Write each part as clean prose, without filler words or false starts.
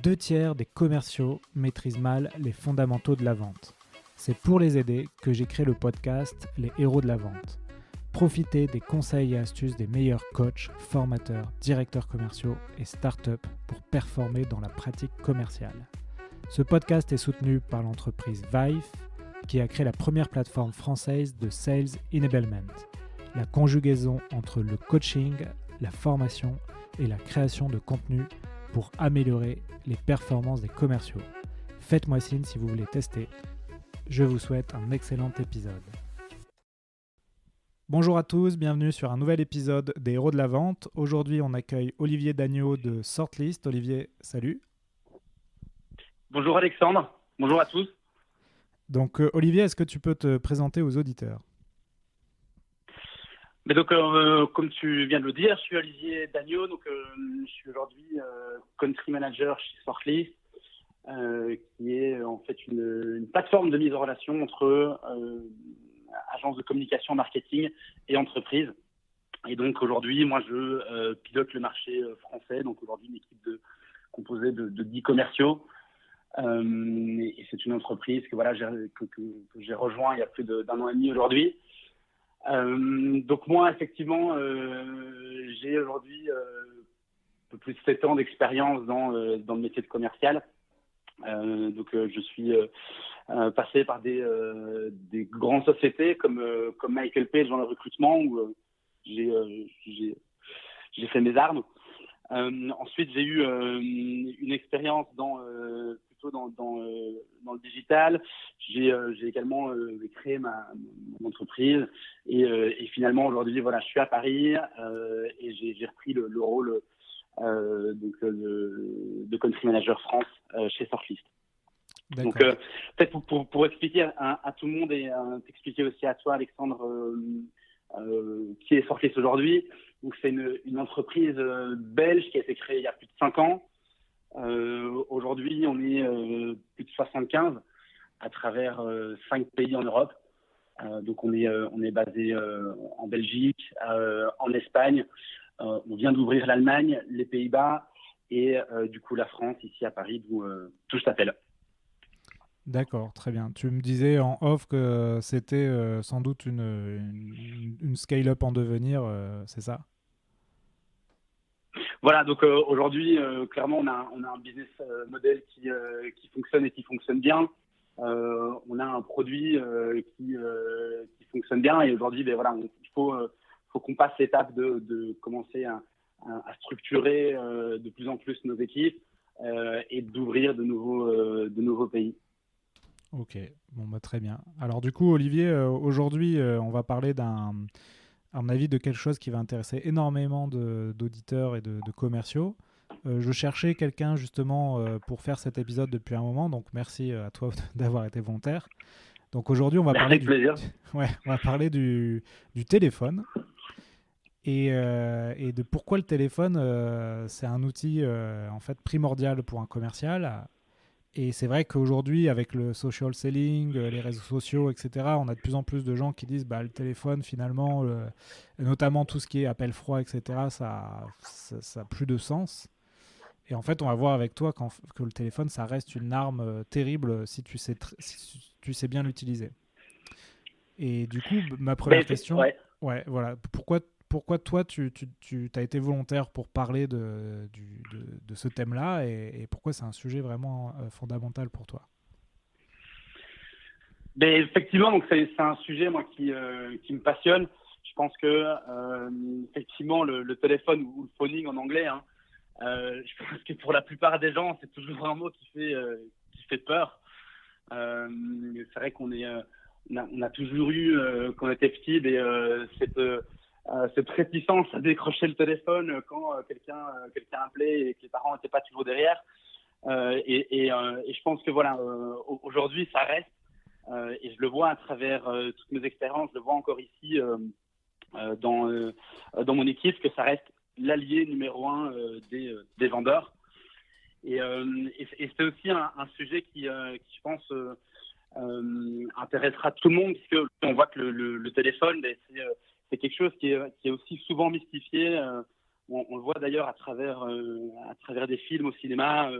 2/3 des commerciaux maîtrisent mal les fondamentaux de la vente. C'est pour les aider que j'ai créé le podcast Les Héros de la Vente. Profitez des conseils et astuces des meilleurs coachs, formateurs, directeurs commerciaux et startups pour performer dans la pratique commerciale. Ce podcast est soutenu par l'entreprise Vive, qui a créé la première plateforme française de Sales Enablement, la conjugaison entre le coaching, la formation et la création de contenu pour améliorer les performances des commerciaux. Faites-moi signe si vous voulez tester. Je vous souhaite un excellent épisode. Bonjour à tous, bienvenue sur un nouvel épisode des Héros de la Vente. Aujourd'hui, on accueille Olivier Dagneau de Sortlist. Olivier, salut. Bonjour Alexandre, bonjour à tous. Donc Olivier, est-ce que tu peux te présenter aux auditeurs ? Mais donc, comme tu viens de le dire, je suis Olivier Dagneau, donc je suis aujourd'hui country manager chez Sortlist, qui est en fait une plateforme de mise en relation entre agences de communication marketing et entreprises. Et donc aujourd'hui, moi je pilote le marché français, donc aujourd'hui une équipe composée de 10 commerciaux. Et c'est une entreprise que j'ai rejoint il y a plus d'un an et demi aujourd'hui. Donc moi, effectivement, j'ai aujourd'hui un peu plus de 7 ans d'expérience dans le métier de commercial. Donc je suis passé par des grandes sociétés comme Michael Page dans le recrutement, où j'ai fait mes armes. Ensuite, j'ai eu une expérience plutôt dans le digital. J'ai également créé mon entreprise et finalement aujourd'hui, voilà, je suis à Paris et j'ai repris le rôle de country manager France chez Sortlist. D'accord. Donc peut-être pour expliquer à tout le monde et t'expliquer aussi à toi, Alexandre, qui est Sortlist aujourd'hui. Donc c'est une entreprise belge qui a été créée il y a plus de 5 ans. Aujourd'hui, on est plus de 75 à travers 5 pays en Europe. Donc on est basé en Belgique, en Espagne. On vient d'ouvrir l'Allemagne, les Pays-Bas et du coup la France ici à Paris, d'où je t'appelle. D'accord, très bien. Tu me disais en off que c'était sans doute une scale-up en devenir, c'est ça ? Voilà, donc aujourd'hui, clairement, on a un business model qui fonctionne et qui fonctionne bien. On a un produit qui fonctionne bien et aujourd'hui, voilà, il faut qu'on passe l'étape de commencer à structurer de plus en plus nos équipes et d'ouvrir de nouveaux pays. Ok, bon bah très bien. Alors du coup, Olivier, aujourd'hui, on va parler à mon avis, de quelque chose qui va intéresser énormément d'auditeurs et de commerciaux. Je cherchais quelqu'un justement pour faire cet épisode depuis un moment, donc merci à toi d'avoir été volontaire. Donc aujourd'hui, on va parler Avec plaisir. on va parler du téléphone et de pourquoi le téléphone, c'est un outil en fait primordial pour un commercial. Et c'est vrai qu'aujourd'hui, avec le social selling, les réseaux sociaux, etc., on a de plus en plus de gens qui disent bah, le téléphone, finalement, notamment tout ce qui est appel froid, etc., ça a plus de sens. Et en fait, on va voir avec toi que le téléphone, ça reste une arme terrible si tu sais bien l'utiliser. Et du coup, ma première question, ouais, voilà, pourquoi toi, tu as été volontaire pour parler de ce thème-là et pourquoi c'est un sujet vraiment fondamental pour toi ? Mais effectivement, donc c'est un sujet moi qui me passionne. Je pense que effectivement le téléphone ou le phoning en anglais, hein, je pense que pour la plupart des gens, c'est toujours un mot qui fait peur. C'est vrai qu'on on a toujours eu quand on était petit cette réticence à décrocher le téléphone quand quelqu'un appelait et que les parents n'étaient pas toujours derrière. Et je pense que voilà, aujourd'hui ça reste. Et je le vois à travers toutes mes expériences, je le vois encore ici dans mon équipe, que ça reste l'allié numéro 1 des vendeurs. Et c'est aussi un sujet qui je pense, intéressera tout le monde, puisque on voit que le téléphone, c'est quelque chose qui est aussi souvent mystifié. On le voit d'ailleurs à travers des films au cinéma.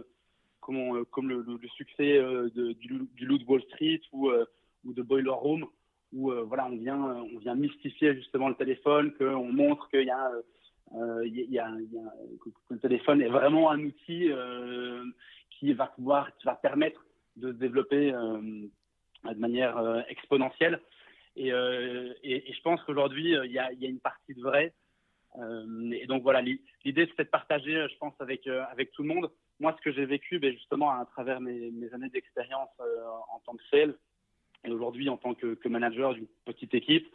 comme le succès du Loup de Wall Street ou de Boiler Room, où voilà, on vient mystifier justement le téléphone, qu'on montre qu'il y a, que le téléphone est vraiment un outil qui va permettre de se développer de manière exponentielle. Et je pense qu'aujourd'hui, il y a une partie de vrai. Et donc voilà, l'idée c'est de partager, je pense, avec tout le monde. Moi, ce que j'ai vécu, justement, à travers mes années d'expérience en tant que sales, et aujourd'hui en tant que manager d'une petite équipe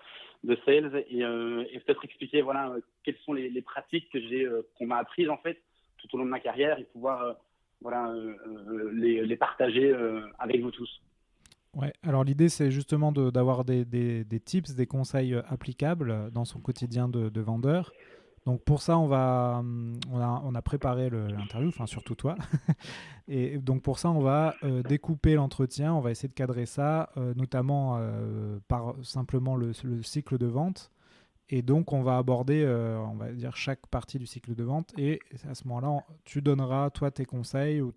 de sales, et peut-être expliquer voilà quelles sont les pratiques qu'on m'a apprises en fait tout au long de ma carrière, et pouvoir les partager avec vous tous. Ouais, alors l'idée c'est justement d'avoir des tips, des conseils applicables dans son quotidien de vendeur. Donc pour ça, on a préparé l'interview, enfin surtout toi. Et donc pour ça, on va découper l'entretien, on va essayer de cadrer ça, notamment par simplement le cycle de vente. Et donc on va aborder, on va dire, chaque partie du cycle de vente. Et à ce moment-là, tu donneras, toi, tes conseils ou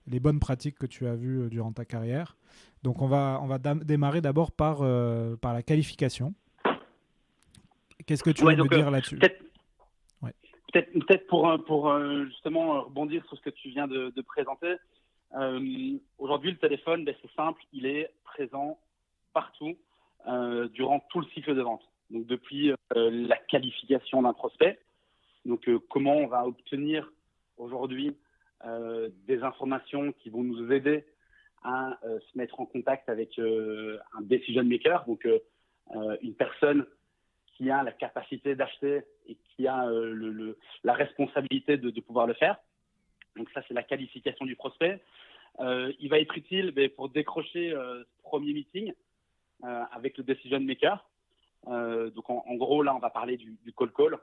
les bonnes pratiques que tu as vues durant ta carrière. Donc on va démarrer d'abord par la qualification. Qu'est-ce que tu veux me dire là-dessus? Peut-être pour justement rebondir sur ce que tu viens de présenter. Aujourd'hui, le téléphone, c'est simple, il est présent partout durant tout le cycle de vente. Donc depuis la qualification d'un prospect, donc comment on va obtenir aujourd'hui des informations qui vont nous aider à se mettre en contact avec un decision maker, donc une personne qui a la capacité d'acheter et qui a la responsabilité de pouvoir le faire. Donc ça, c'est la qualification du prospect. Il va être utile pour décrocher ce premier meeting avec le decision maker. Donc en gros, là, on va parler du cold call.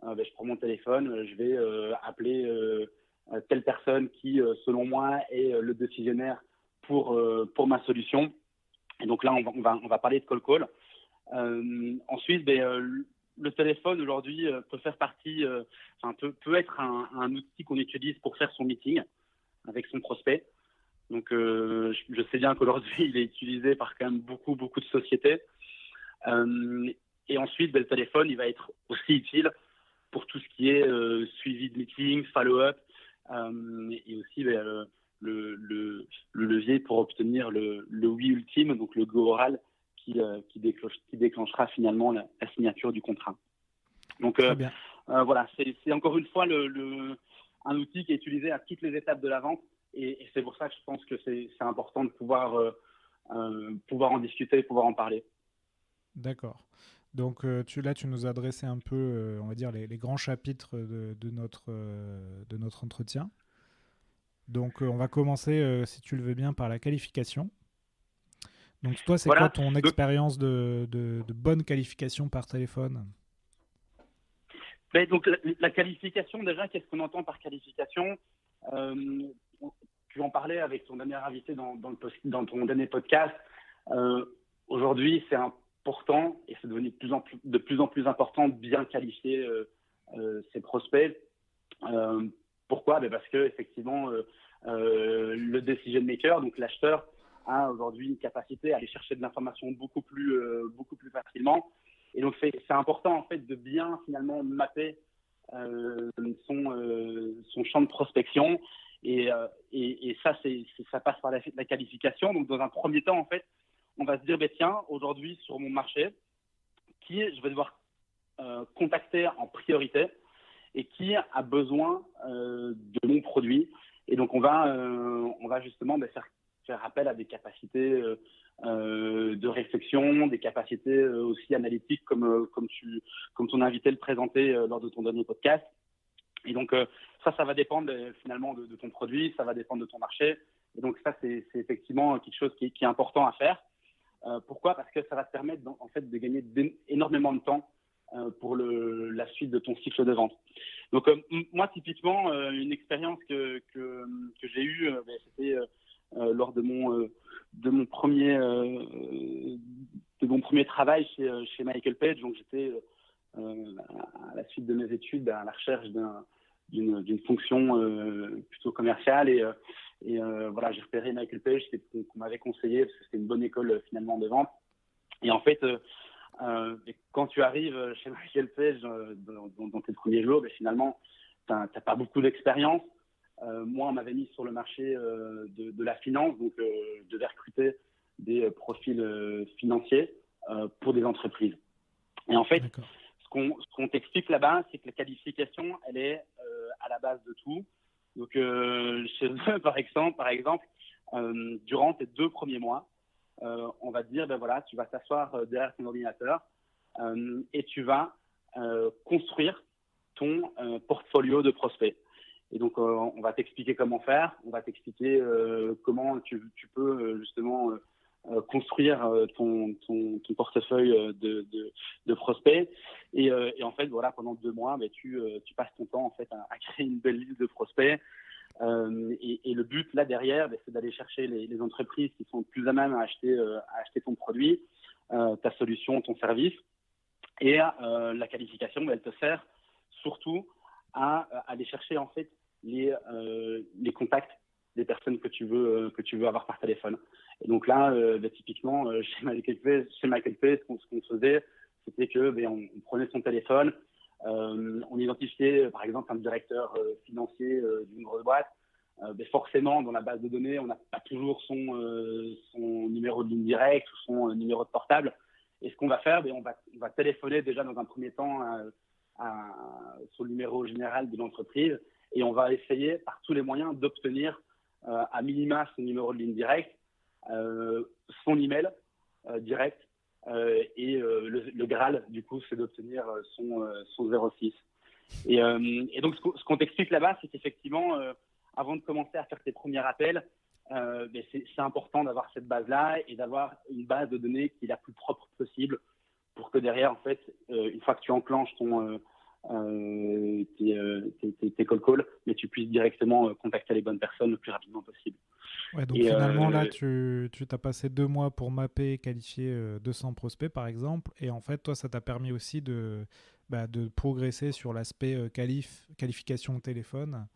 Je prends mon téléphone, je vais appeler telle personne qui, selon moi, est le décisionnaire pour ma solution. Et donc là, on va parler de cold call. Ensuite, le téléphone aujourd'hui peut faire partie, peut être un outil qu'on utilise pour faire son meeting avec son prospect. Donc, je sais bien qu'aujourd'hui, il est utilisé par quand même beaucoup de sociétés. Et ensuite, le téléphone, il va être aussi utile pour tout ce qui est suivi de meeting, follow-up, et aussi le levier pour obtenir le oui ultime, donc le go oral, qui déclenchera finalement la signature du contrat. Donc voilà, c'est encore une fois un outil qui est utilisé à toutes les étapes de la vente, et c'est pour ça que je pense que c'est important de pouvoir en discuter, pouvoir en parler. D'accord. Donc tu nous as dressé un peu, on va dire, les grands chapitres de notre entretien. Donc on va commencer, si tu le veux bien, par la qualification. Donc toi, c'est quoi ton expérience de bonne qualification par téléphone? Donc la qualification, déjà, qu'est-ce qu'on entend par qualification? Tu en parlais avec ton dernier invité dans ton dernier podcast. Aujourd'hui, c'est important, et c'est devenu de plus en plus important, de bien qualifier ses prospects. Pourquoi? Parce que effectivement, le decision maker, donc l'acheteur, a aujourd'hui une capacité à aller chercher de l'information beaucoup plus facilement. Et donc c'est important en fait de bien finalement mapper son champ de prospection, et ça ça passe par la qualification. Donc dans un premier temps en fait, on va se dire tiens, aujourd'hui sur mon marché, qui je vais devoir contacter en priorité et qui a besoin de mon produit. Et donc on va justement faire appel à des capacités de réflexion, des capacités aussi analytiques, comme ton invité le présentait lors de ton dernier podcast. Et donc ça va dépendre finalement de ton produit, ça va dépendre de ton marché. Et donc ça, c'est effectivement quelque chose qui est important à faire. Pourquoi? Parce que ça va te permettre en fait de gagner énormément de temps pour la suite de ton cycle de vente. Donc moi, typiquement, une expérience que j'ai eue, c'était lors de mon premier travail chez Michael Page. Donc j'étais à la suite de mes études à la recherche d'une fonction plutôt commerciale. Et voilà, j'ai repéré Michael Page, qu'on m'avait conseillé parce que c'était une bonne école finalement de vente. Et en fait, quand tu arrives chez Michael Page dans tes premiers jours, finalement, tu n'as pas beaucoup d'expérience. Moi, on m'avait mis sur le marché de la finance, donc je devais recruter des profils financiers pour des entreprises. Et en fait, ce qu'on t'explique là-bas, c'est que la qualification, elle est à la base de tout. Donc, chez eux, par exemple, durant tes 2 premiers mois, on va te dire, voilà, tu vas t'asseoir derrière ton ordinateur et tu vas construire ton portfolio de prospects. Et donc, on va t'expliquer comment faire, on va t'expliquer comment tu peux justement construire ton portefeuille de prospects. Et en fait, voilà, pendant 2 mois, tu passes ton temps en fait à créer une belle liste de prospects. Et le but là derrière, c'est d'aller chercher les entreprises qui sont plus à même à acheter ton produit, ta solution, ton service. Et la qualification, elle te sert surtout à aller chercher en fait les contacts des personnes que tu veux avoir par téléphone. Et donc là, typiquement, chez Michael Page, ce qu'on faisait, c'était que on prenait son téléphone, on identifiait par exemple un directeur financier d'une grosse boîte. Forcément, dans la base de données, on n'a pas toujours son numéro de ligne directe ou son numéro de portable. Et ce qu'on va faire, on va téléphoner déjà dans un premier temps sur le numéro général de l'entreprise et on va essayer par tous les moyens d'obtenir à minima son numéro de ligne directe, son email direct et le Graal, du coup, c'est d'obtenir son 06. Et donc, ce qu'on t'explique là-bas, c'est qu'effectivement, avant de commencer à faire tes premiers appels, c'est important d'avoir cette base-là et d'avoir une base de données qui est la plus propre possible pour que derrière, en fait, une fois que tu enclenches tes call calls, mais tu puisses directement contacter les bonnes personnes le plus rapidement possible. Ouais, donc finalement, là, tu t'as passé 2 mois pour mapper et qualifier 200 prospects, par exemple. Et en fait, toi, ça t'a permis aussi de progresser sur l'aspect qualification au téléphone,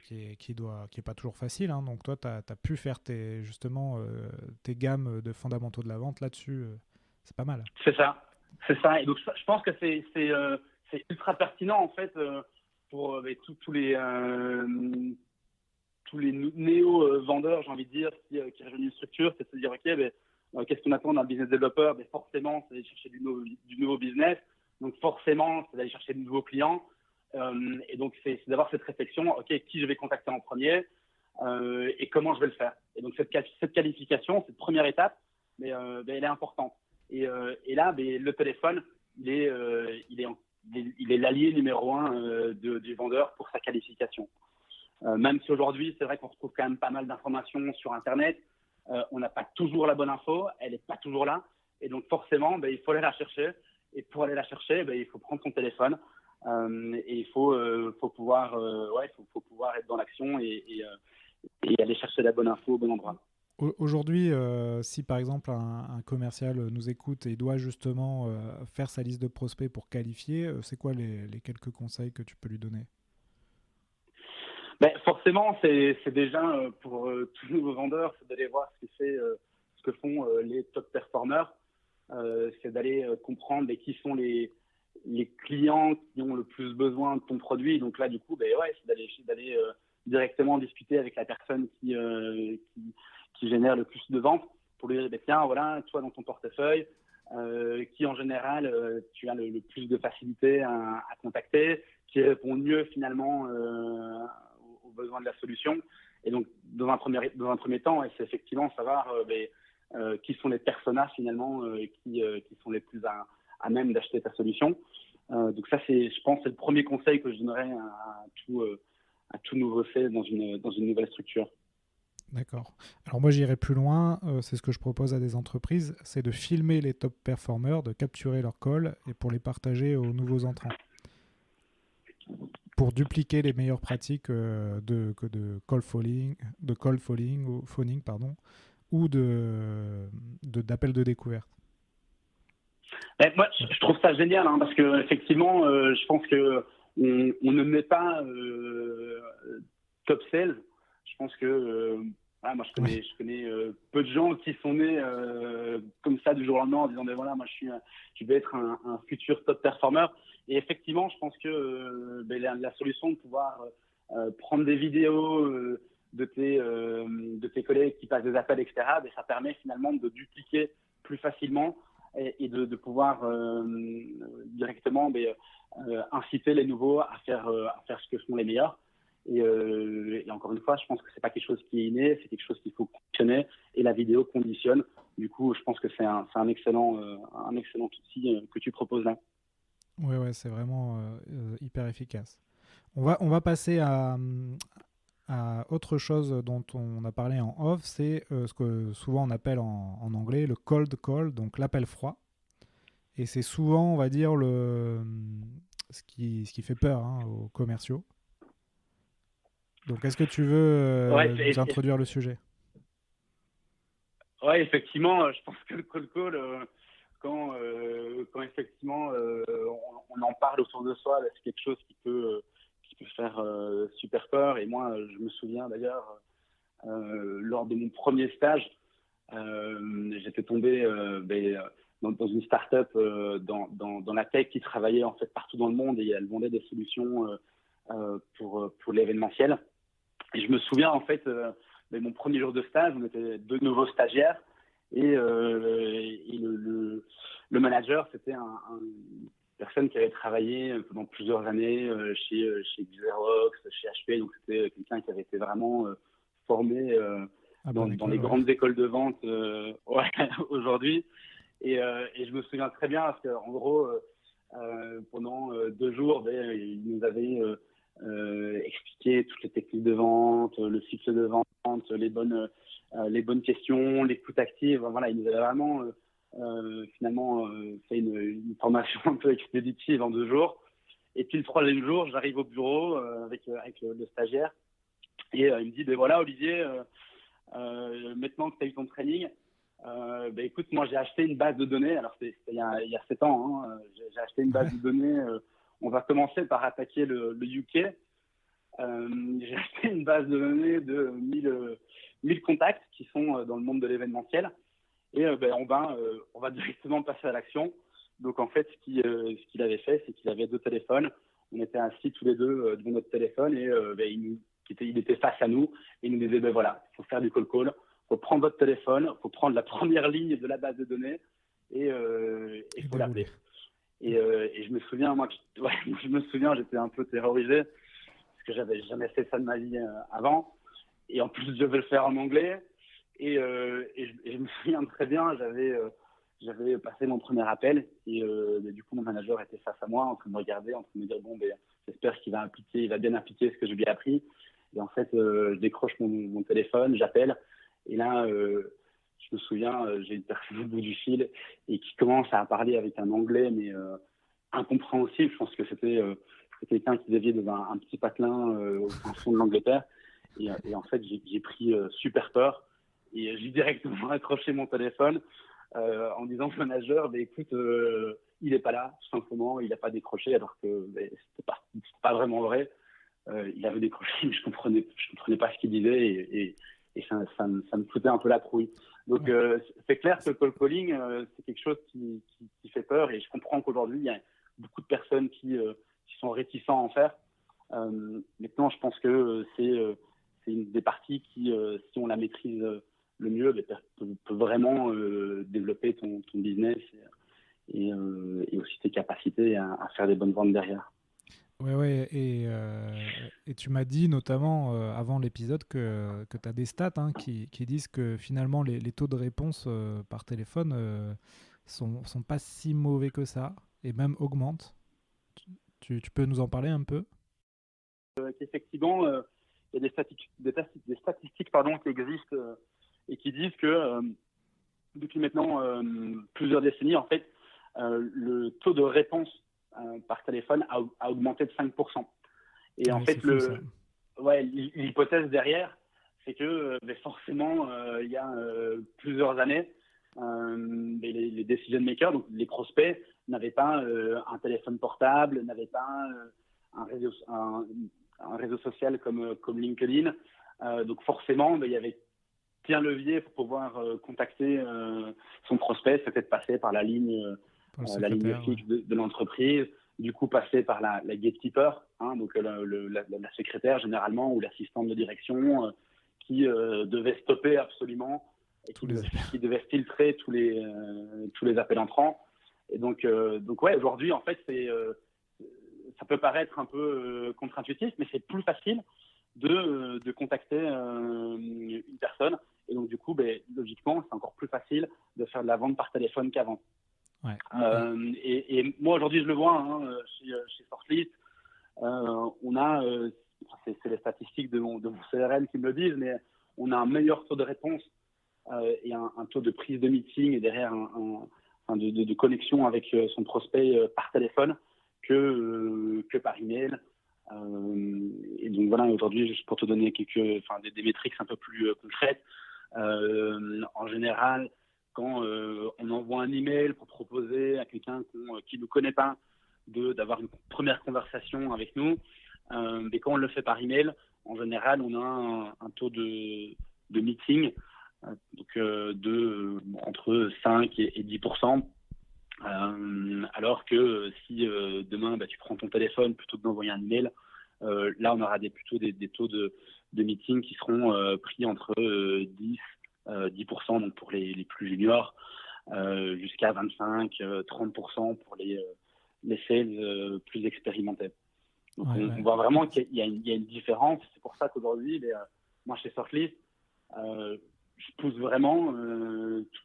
qui est pas toujours facile. Hein. Donc toi, tu as pu faire tes gammes de fondamentaux de la vente là-dessus. C'est pas mal. C'est ça. Et donc, je pense que c'est ultra pertinent, en fait, pour tous les néo-vendeurs, j'ai envie de dire, qui rejoignent une structure, c'est de se dire, OK, qu'est-ce qu'on attend d'un business développeur? Forcément, c'est d'aller chercher du nouveau business. Donc, forcément, c'est d'aller chercher de nouveaux clients. Et donc, c'est d'avoir cette réflexion, OK, qui je vais contacter en premier et comment je vais le faire. Et donc, cette qualification, cette première étape, elle est importante. Et là, le téléphone, il est l'allié numéro 1 du vendeur pour sa qualification. Même si aujourd'hui, c'est vrai qu'on retrouve quand même pas mal d'informations sur Internet, on n'a pas toujours la bonne info, elle n'est pas toujours là. Et donc, forcément, il faut aller la chercher. Et pour aller la chercher, il faut prendre son téléphone. Et il faut pouvoir être dans l'action et aller chercher la bonne info au bon endroit. Aujourd'hui, si par exemple un commercial nous écoute et doit justement faire sa liste de prospects pour qualifier, c'est quoi les quelques conseils que tu peux lui donner? Forcément, c'est déjà pour tous nouveaux vendeurs, c'est d'aller voir ce que font les top performers. C'est d'aller comprendre qui sont les clients qui ont le plus besoin de ton produit. Donc là, du coup, c'est d'aller directement discuter avec la personne qui génère le plus de ventes pour lui dire, tiens, voilà, toi dans ton portefeuille, qui en général tu as le plus de facilité à contacter, qui répond mieux finalement aux besoins de la solution. Et donc, dans un premier temps, c'est effectivement savoir qui sont les personas finalement qui sont les plus à même d'acheter ta solution. Donc ça, je pense, c'est le premier conseil que je donnerais à tout nouveau fait dans une nouvelle structure. D'accord. Alors moi, j'irai plus loin. C'est ce que je propose à des entreprises, c'est de filmer les top performers, de capturer leurs calls et pour les partager aux nouveaux entrants. Pour dupliquer les meilleures pratiques de call phoning ou d'appel de découverte. Moi, je trouve ça génial parce que effectivement, je pense que on ne met pas top sales. Je pense que moi je connais peu de gens qui sont nés comme ça du jour au lendemain en disant voilà, moi je vais être un futur top performer. Et effectivement, je pense que la solution de pouvoir prendre des vidéos de tes collègues qui passent des appels, etc., ça permet finalement de dupliquer plus facilement et de pouvoir directement inciter les nouveaux à faire ce que font les meilleurs. Et encore une fois, je pense que c'est pas quelque chose qui est inné, c'est quelque chose qu'il faut conditionner, et la vidéo conditionne. Du coup, je pense que c'est un excellent outil que tu proposes là. Ouais, c'est vraiment hyper efficace. On va passer à autre chose dont on a parlé en off, c'est ce que souvent on appelle en anglais le cold call, donc l'appel froid. Et c'est souvent, on va dire, ce qui fait peur aux commerciaux. Donc, est-ce que tu veux nous introduire le sujet ? Oui, effectivement, je pense que le cold call, quand effectivement on en parle autour de soi, c'est quelque chose qui peut faire super peur. Et moi, je me souviens d'ailleurs, lors de mon premier stage, j'étais tombé dans une start-up dans la tech qui travaillait en fait partout dans le monde, et elle vendait des solutions pour l'événementiel. Et je me souviens en fait, mon premier jour de stage, on était 2 nouveaux stagiaires, et le manager, c'était une personne qui avait travaillé pendant plusieurs années chez Xerox, chez HP, donc c'était quelqu'un qui avait été vraiment formé dans les grandes écoles de vente aujourd'hui. Et je me souviens très bien parce qu'en gros, pendant 2 jours, il nous avait expliqué toutes les techniques de vente, le cycle de vente, les bonnes questions, l'écoute active. Voilà, il nous avait vraiment finalement fait une formation un peu expéditive en 2 jours. Et puis le 3e jour, j'arrive au bureau avec le stagiaire, et il me dit voilà, Olivier, maintenant que tu as eu ton training, écoute, moi j'ai acheté une base de données. Alors c'était il y a 7 ans, hein, j'ai acheté une base de données. On va commencer par attaquer le UK. J'ai acheté une base de données de 1000 contacts qui sont dans le monde de l'événementiel, et on va directement passer à l'action. Donc en fait, ce qu'il avait fait, c'est qu'il avait 2 téléphones. On était assis tous les deux devant notre téléphone, et il était face à nous, et il nous disait voilà, il faut faire du call. Faut prendre votre téléphone, faut prendre la première ligne de la base de données, et faut l'appeler. Et je me souviens, j'étais un peu terrorisé parce que j'avais jamais fait ça de ma vie avant, et en plus je devais le faire en anglais, et je me souviens très bien, j'avais passé mon premier appel, et du coup mon manager était face à moi en train de me regarder, en train de me dire j'espère qu'il va bien appliquer ce que je lui ai appris. Et en fait, je décroche mon téléphone, j'appelle, et là, je me souviens, j'ai une personne au bout du fil et qui commence à parler avec un anglais, mais incompréhensible. Je pense que c'était quelqu'un qui vivait dans un petit patelin au fond de l'Angleterre. Et en fait, j'ai pris super peur, et j'ai directement accroché mon téléphone en disant au manager écoute, il n'est pas là, tout simplement, il n'a pas décroché, alors que c'était pas vraiment vrai. Il avait décroché, mais je comprenais pas ce qu'il disait, et ça me foutait un peu la trouille. Donc c'est clair que le cold calling, c'est quelque chose qui fait peur, et je comprends qu'aujourd'hui il y a beaucoup de personnes qui sont réticents à en faire. Maintenant, je pense que c'est une des parties qui, si on la maîtrise le mieux, peut vraiment développer ton business, et aussi tes capacités à faire des bonnes ventes derrière. Ouais, et tu m'as dit notamment avant l'épisode que tu as des stats qui disent que finalement les taux de réponse par téléphone sont pas si mauvais que ça, et même augmentent. Tu peux nous en parler un peu ? Effectivement, il y a des statistiques qui existent et qui disent que depuis maintenant plusieurs décennies, en fait, le taux de réponse par téléphone a augmenté de 5%. Et en fait, l'hypothèse derrière, c'est que forcément, il y a plusieurs années, les decision makers, donc les prospects, n'avaient pas un téléphone portable, n'avaient pas un réseau social comme LinkedIn. Donc forcément, il y avait qu'un levier pour pouvoir contacter son prospect, c'était de passer par la ligne fixe de l'entreprise, du coup passer par la gatekeeper, donc la secrétaire généralement ou l'assistante de direction qui devait stopper absolument et qui devait filtrer tous les appels entrants. Et donc ouais, aujourd'hui en fait ça peut paraître un peu contre-intuitif, mais c'est plus facile de contacter une personne. Et donc, du coup, logiquement, c'est encore plus facile de faire de la vente par téléphone qu'avant. Ouais. Et moi, aujourd'hui, je le vois chez Fortlist. On a, c'est les statistiques de mon CRM qui me le disent, mais on a un meilleur taux de réponse et un taux de prise de meeting et derrière de connexion avec son prospect par téléphone que par email. Et donc voilà, aujourd'hui, juste pour te donner des métriques un peu plus concrètes, en général, quand on envoie un email pour proposer à quelqu'un qui ne nous connaît pas d'avoir une première conversation avec nous, mais quand on le fait par email, en général, on a un taux de meeting entre 5 et 10%. Alors que si demain tu prends ton téléphone plutôt que d'envoyer un email, là on aura plutôt des taux de meeting qui seront pris entre 10% donc pour les plus juniors, jusqu'à 25-30% pour les sales plus expérimentés. Donc on voit vraiment qu'il y a une différence. C'est pour ça qu'aujourd'hui, moi chez Sortlist, je pousse vraiment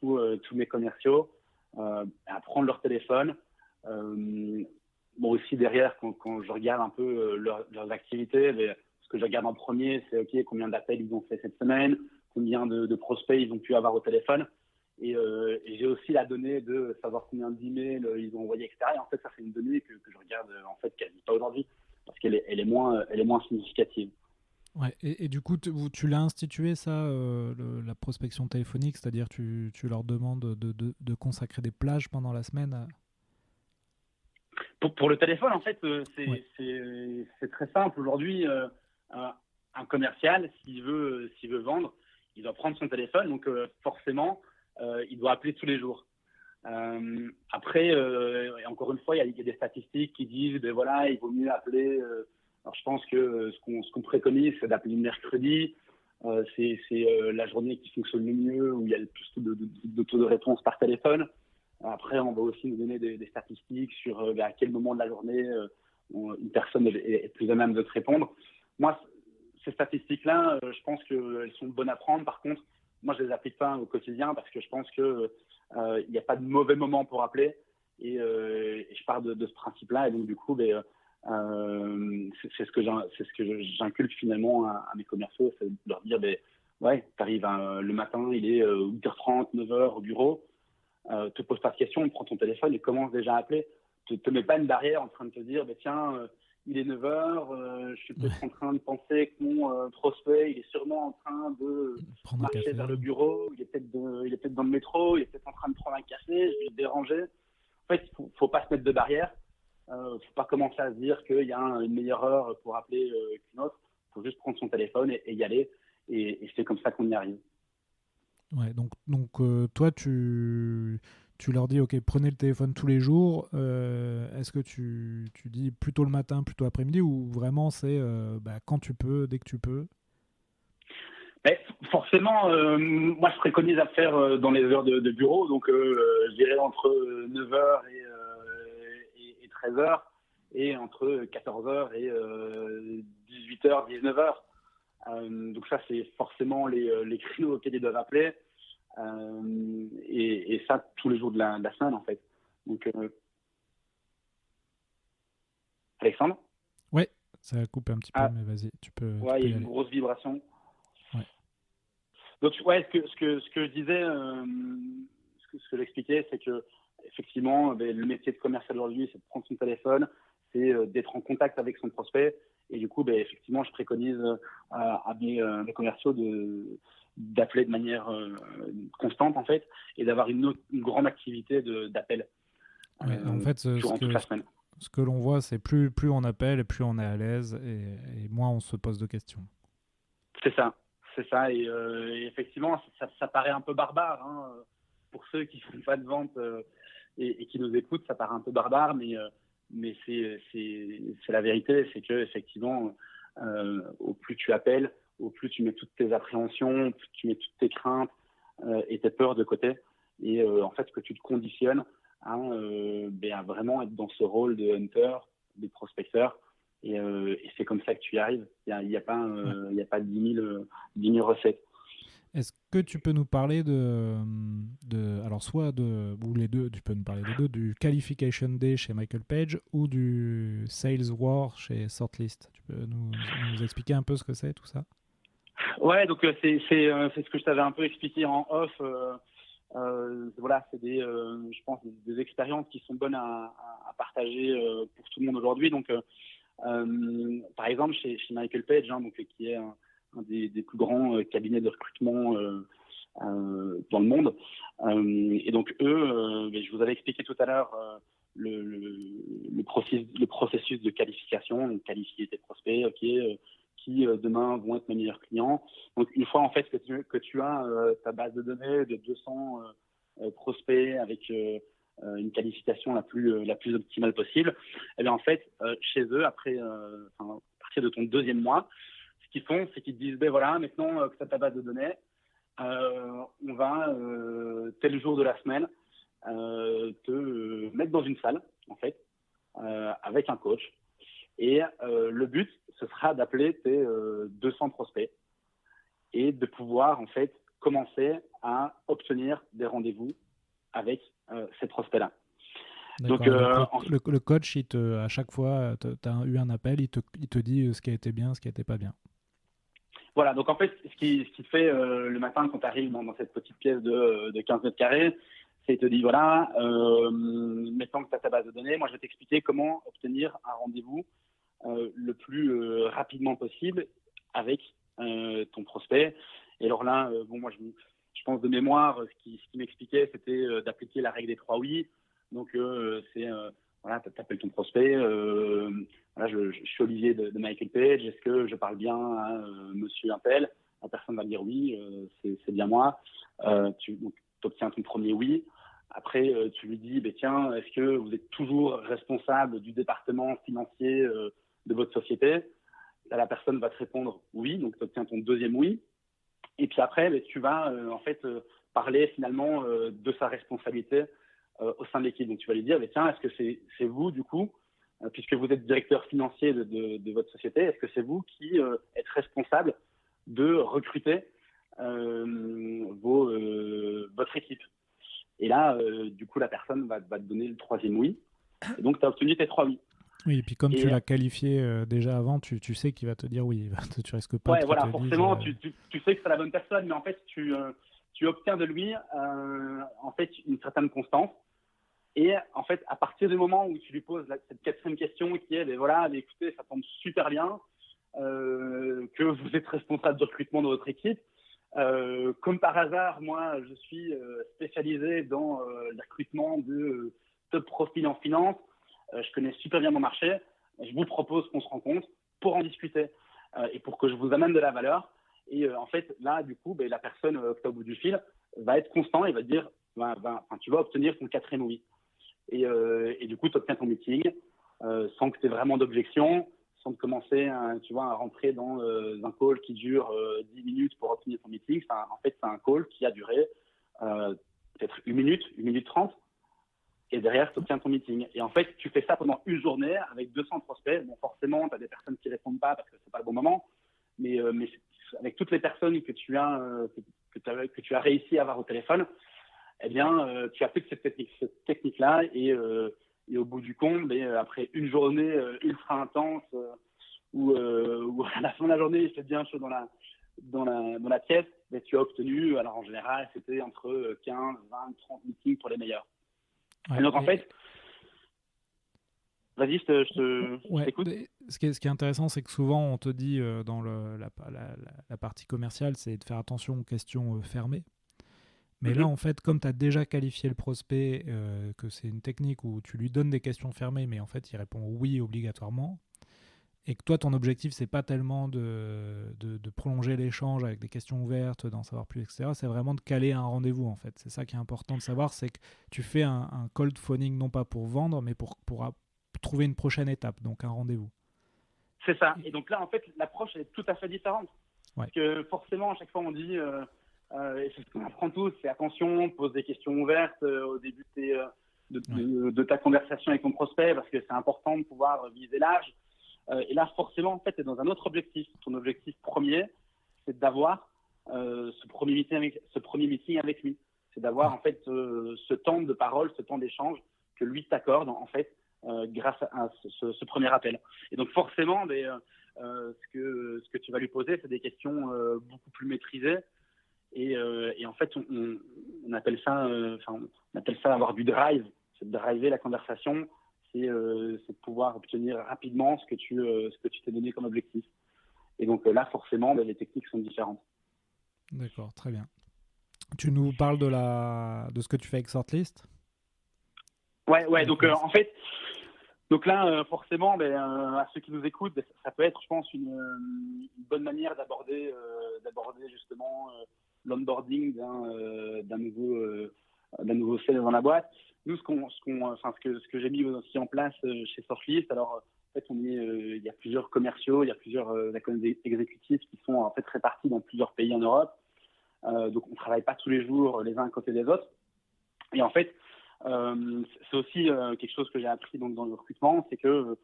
tous mes commerciaux à prendre leur téléphone. Aussi derrière, quand je regarde un peu leurs activités, ce que je regarde en premier, c'est combien d'appels ils ont fait cette semaine, combien de prospects ils ont pu avoir au téléphone. Et j'ai aussi la donnée de savoir combien d'emails ils ont envoyés, etc. Et en fait, ça, c'est une donnée que je regarde en fait quasi pas aujourd'hui, parce qu'elle est moins significative. Ouais, et du coup, tu l'as institué, ça, la prospection téléphonique, c'est-à-dire tu leur demandes de consacrer des plages pendant la semaine Pour le téléphone, en fait, c'est très simple. Aujourd'hui, un commercial, s'il veut vendre, il doit prendre son téléphone, donc forcément, il doit appeler tous les jours. Après, encore une fois, il y a des statistiques qui disent, voilà, il vaut mieux appeler. Alors, je pense que ce qu'on préconise, c'est d'appeler le mercredi. C'est la journée qui fonctionne le mieux, où il y a le plus de taux de réponse par téléphone. Après, on va aussi nous donner des statistiques sur à quel moment de la journée une personne est plus à même de te répondre. Moi, ces statistiques-là, je pense qu'elles sont bonnes à prendre. Par contre, moi, je ne les applique pas au quotidien parce que je pense qu'il n'y a pas de mauvais moment pour appeler. Et je pars de ce principe-là. Et donc, du coup, c'est ce que j'inculque finalement à mes commerciaux, c'est de leur dire, ouais, tu arrives le matin, il est 8h30, 9h au bureau. Te pose pas de questions, prends ton téléphone et commence déjà à appeler. Te mets pas une barrière en train de te dire, tiens, il est 9h, je suis peut-être en train de penser que mon prospect, il est sûrement en train de marcher vers le bureau, il est peut-être dans le métro, il est peut-être en train de prendre un café, je vais le déranger. En fait, faut pas se mettre de barrière. Faut pas commencer à se dire qu'il y a une meilleure heure pour appeler qu'une autre. Faut juste prendre son téléphone et y aller. Et c'est comme ça qu'on y arrive. Ouais, donc toi, tu leur dis, ok, prenez le téléphone tous les jours. Est-ce que tu dis plutôt le matin, plutôt après-midi, ou vraiment c'est quand tu peux, dès que tu peux? Mais forcément, moi je préconise à faire dans les heures de bureau, donc je dirais entre 9h et 13h, et entre 14h et 18h, 19h. Donc ça, c'est forcément les créneaux auxquels ils doivent appeler. Et ça, tous les jours de la semaine, en fait. Donc, Alexandre? Ouais, ça a coupé un petit peu, mais vas-y, tu peux il y y a aller. une grosse vibration. Ouais. Donc, ouais, ce que je disais, ce que j'expliquais, c'est que effectivement, le métier de commercial aujourd'hui, c'est de prendre son téléphone, c'est d'être en contact avec son prospect. Et du coup, effectivement, je préconise à mes commerciaux d'appeler de manière constante, en fait, et d'avoir une grande activité d'appel Ouais, en fait, durant toute la semaine. Ce que l'on voit, c'est plus on appelle et plus on est à l'aise et moins on se pose de questions. C'est ça, c'est ça. Et effectivement, ça paraît un peu barbare, hein, pour ceux qui font pas de vente et qui nous écoutent, ça paraît un peu barbare, mais c'est la vérité, c'est que effectivement, au plus tu appelles, au plus tu mets toutes tes appréhensions, au plus tu mets toutes tes craintes et tes peurs de côté. Et en fait, que tu te conditionnes à vraiment être dans ce rôle de hunter, de prospecteur. Et c'est comme ça que tu y arrives. Il n'y a pas, y a pas 10 000 recettes. Est-ce que tu peux nous parler alors soit ou les deux, tu peux nous parler des deux, du Qualification Day chez Michael Page ou du Sales War chez Shortlist. Tu peux nous expliquer un peu ce que c'est, tout ça? Ouais, donc c'est ce que je t'avais un peu expliqué en off. Voilà, c'est je pense, des expériences qui sont bonnes à partager pour tout le monde aujourd'hui. Donc, par exemple, chez Michael Page, donc, qui est un des plus grands cabinets de recrutement dans le monde. Et donc, eux, je vous avais expliqué tout à l'heure le processus de qualification, donc qualifier tes prospects, qui demain vont être mes meilleurs clients. Donc, une fois en fait que tu as ta base de données de 200 prospects avec une qualification la plus optimale possible, et bien en fait, chez eux, après, à partir de ton deuxième mois, ce qu'ils font, c'est qu'ils te disent, ben voilà, maintenant que tu as ta base de données, on va, tel jour de la semaine, te mettre dans une salle, en fait, avec un coach. Et le but, ce sera d'appeler tes 200 prospects et de pouvoir, en fait, commencer à obtenir des rendez-vous avec ces prospects-là. Donc, le coach, à chaque fois, tu as eu un appel, il te dit ce qui a été bien, ce qui n'était pas bien. Voilà, donc en fait, ce qui te fait le matin quand tu arrives dans cette petite pièce de 15 mètres carrés, c'est qu'il te dit, voilà, maintenant que tu as ta base de données, moi je vais t'expliquer comment obtenir un rendez-vous le plus rapidement possible avec ton prospect. Et alors là, moi je pense de mémoire, ce qui m'expliquait, c'était d'appliquer la règle des 3 oui. Donc c'est voilà, tu appelles ton prospect, voilà, je suis Olivier de Michael Page, est-ce que je parle bien à monsieur Impel? La personne va me dire oui, c'est bien moi. Tu obtiens ton premier oui. Après, tu lui dis, tiens, est-ce que vous êtes toujours responsable du département financier de votre société? Là, la personne va te répondre oui, donc tu obtiens ton deuxième oui. Et puis après, tu vas en fait parler finalement de sa responsabilité au sein de l'équipe. Donc tu vas lui dire, tiens, est-ce que c'est vous du coup, puisque vous êtes directeur financier de votre société, est-ce que c'est vous qui êtes responsable de recruter votre équipe? Et là, du coup, la personne va te donner le troisième oui. Et donc, tu as obtenu tes 3 oui. Oui, et puis comme tu l'as qualifié déjà avant, tu sais qu'il va te dire oui. Tu risques pas ouais, de voilà, te forcément, dise, tu sais que c'est la bonne personne, mais en fait, tu obtiens de lui en fait une certaine constance. Et en fait, à partir du moment où tu lui poses cette quatrième question qui est, voilà, écoutez, ça tombe super bien que vous êtes responsable de recrutement de votre équipe. Comme par hasard, moi, je suis spécialisé dans le recrutement de top profils en finance. Je connais super bien mon marché. Je vous propose qu'on se rencontre pour en discuter et pour que je vous amène de la valeur. Et en fait, là, du coup, la personne qui est au bout du fil va être constant et va te dire, tu vas obtenir ton quatrième oui. Et du coup, tu obtiens ton meeting sans que tu aies vraiment d'objection, sans te commencer à rentrer dans un call qui dure 10 minutes pour obtenir ton meeting. En fait, c'est un call qui a duré peut-être 1 minute, 1 minute 30. Et derrière, tu obtiens ton meeting. Et en fait, tu fais ça pendant une journée avec 200 prospects. Bon, forcément, tu as des personnes qui ne répondent pas parce que ce n'est pas le bon moment. Mais avec toutes les personnes que tu as réussi à avoir au téléphone, eh bien, tu appliques cette technique-là. Et au bout du compte, après une journée ultra intense où à la fin de la journée, il fait bien chaud dans la pièce, tu as obtenu, alors en général, c'était entre 15, 20, 30 meetings pour les meilleurs. Ouais, et donc, en fait, vas-y, je t'écoute. Ce qui est intéressant, c'est que souvent, on te dit dans la partie commerciale, c'est de faire attention aux questions fermées. Mais là, en fait, comme tu as déjà qualifié le prospect, que c'est une technique où tu lui donnes des questions fermées, mais en fait, il répond oui obligatoirement, et que toi, ton objectif, c'est pas tellement de prolonger l'échange avec des questions ouvertes, d'en savoir plus, etc. C'est vraiment de caler un rendez-vous, en fait. C'est ça qui est important de savoir, c'est que tu fais un cold phoning, non pas pour vendre, mais pour trouver une prochaine étape, donc un rendez-vous. C'est ça. Et donc là, en fait, l'approche est tout à fait différente. Ouais. Parce que forcément, à chaque fois, on dit, et c'est ce qu'on apprend tous, c'est attention, pose des questions ouvertes au début de ta conversation avec ton prospect, parce que c'est important de pouvoir viser large. Et là, forcément, en fait, tu es dans un autre objectif. Ton objectif premier, c'est d'avoir ce premier meeting avec lui. C'est d'avoir, en fait, ce temps de parole, ce temps d'échange que lui t'accorde, en fait, grâce à ce premier appel. Et donc, forcément, ce que tu vas lui poser, c'est des questions beaucoup plus maîtrisées. Et en fait, on appelle ça, on appelle ça avoir du drive. C'est de driver la conversation. C'est de pouvoir obtenir rapidement ce que tu t'es donné comme objectif. Et donc là, forcément, les techniques sont différentes. D'accord, très bien. Tu nous parles de ce que tu fais avec Sortlist ? Ouais. Donc en fait, donc là, forcément, à ceux qui nous écoutent, ça peut être, je pense, une bonne manière d'aborder justement l'onboarding d'un nouveau sales dans la boîte. Nous, ce que j'ai mis aussi en place chez Sortlist, alors en fait, il y a plusieurs commerciaux, il y a plusieurs account exécutifs qui sont en fait répartis dans plusieurs pays en Europe. Donc, on ne travaille pas tous les jours les uns à côté des autres. Et en fait, c'est aussi quelque chose que j'ai appris donc, dans le recrutement, c'est que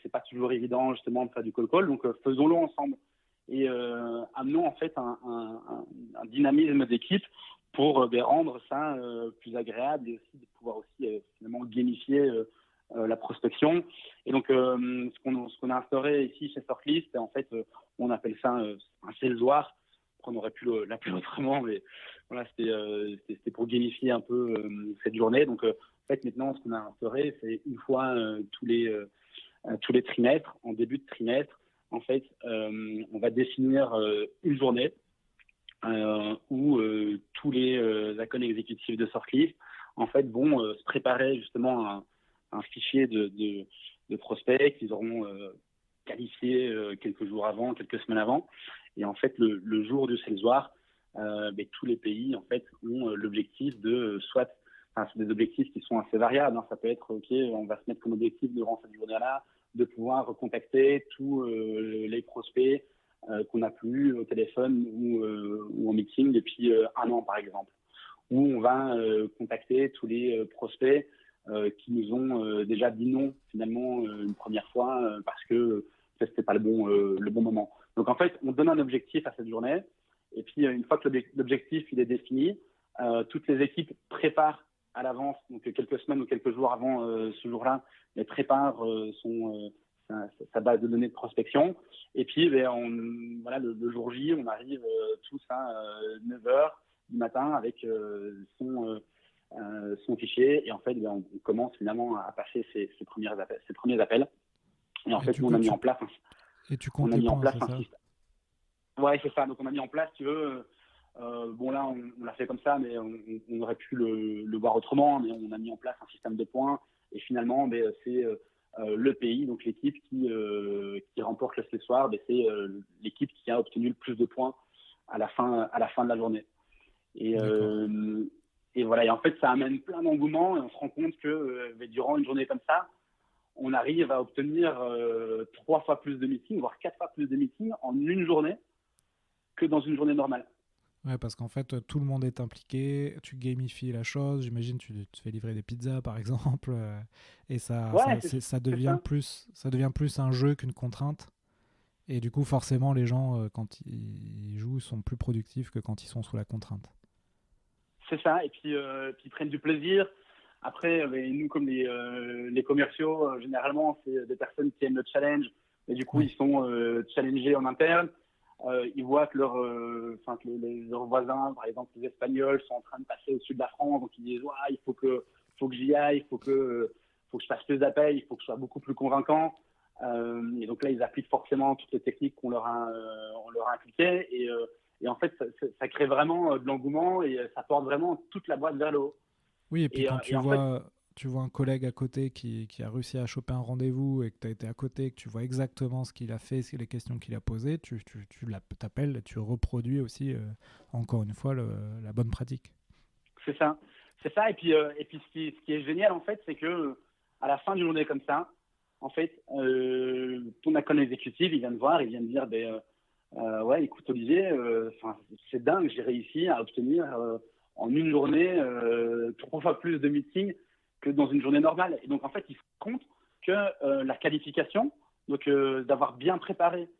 c'est pas toujours évident justement de faire du call. Donc, faisons-le ensemble et amenons en fait un dynamisme d'équipe pour rendre ça plus agréable et aussi de pouvoir aussi finalement gamifier la prospection. Et donc, ce qu'on a instauré ici chez Sortlist, en fait, on appelle ça un salesoir. On aurait pu l'appeler autrement, mais voilà, c'était pour gamifier un peu cette journée. Donc, en fait, maintenant, ce qu'on a instauré, c'est une fois tous les trimestres, en début de trimestre, en fait, on va définir une journée où tous les account exécutifs de Sortlist, en fait, vont se préparer justement un fichier de prospects qu'ils auront qualifié quelques jours avant, quelques semaines avant. Et en fait, le jour du salesoir, tous les pays en fait ont l'objectif c'est des objectifs qui sont assez variables. Hein. Ça peut être on va se mettre comme objectif durant cette journée-là de pouvoir contacter tous les prospects qu'on a plus au téléphone ou en meeting depuis un an par exemple. Ou on va contacter tous les prospects qui nous ont déjà dit non finalement une première fois parce que peut-être c'était pas le bon moment. Donc en fait, on donne un objectif à cette journée et puis une fois que l'objectif il est défini, toutes les équipes préparent à l'avance, donc quelques semaines ou quelques jours avant ce jour-là, elles préparent sa base de données de prospection. Et puis le jour J, on arrive tous à 9h du matin avec son fichier et en fait on commence finalement à passer ces premiers appels. Et en fait, on a mis en place et tu comptes tes points, c'est ça ? Ouais, c'est ça. Donc, on a mis en place, tu veux, là, on l'a fait comme ça, mais on aurait pu le voir autrement, mais on a mis en place un système de points. Et finalement, c'est le pays, donc l'équipe qui remporte le soir, c'est l'équipe qui a obtenu le plus de points à la fin de la journée. Et voilà. Et en fait, ça amène plein d'engouement et on se rend compte que durant une journée comme ça, on arrive à obtenir 3 fois plus de meetings, voire 4 fois plus de meetings en une journée que dans une journée normale. Ouais, parce qu'en fait, tout le monde est impliqué, tu gamifies la chose, j'imagine tu te fais livrer des pizzas par exemple, et ça devient plus un jeu qu'une contrainte. Et du coup, forcément, les gens, quand ils jouent, sont plus productifs que quand ils sont sous la contrainte. C'est ça, et puis ils prennent du plaisir. Après, nous, comme les commerciaux, généralement, c'est des personnes qui aiment le challenge. Et du coup, ils sont challengés en interne. Ils voient que leurs voisins, par exemple les Espagnols, sont en train de passer au-dessus de la France. Donc, ils disent il faut que j'y aille, il faut que je fasse plus d'appels, il faut que je sois beaucoup plus convaincant. Et donc là, ils appliquent forcément toutes les techniques qu'on leur a inculquées. Et en fait, ça crée vraiment de l'engouement et ça porte vraiment toute la boîte vers le haut. Oui, et puis quand Et en fait, tu vois un collègue à côté qui a réussi à choper un rendez-vous et que tu as été à côté, que tu vois exactement ce qu'il a fait, les questions qu'il a posées, tu t'appelles et tu reproduis aussi, encore une fois, la bonne pratique. c'est ça. C'est ça. Et puis ce qui est génial, en fait, c'est que à la fin d'une journée comme ça, en fait, ton account exécutif, il vient te voir, il vient te dire, ouais, écoute Olivier, c'est dingue, j'ai réussi à obtenir en une journée 3 fois plus de meetings que dans une journée normale. Et donc en fait, il se rend compte que la qualification, donc d'avoir bien préparé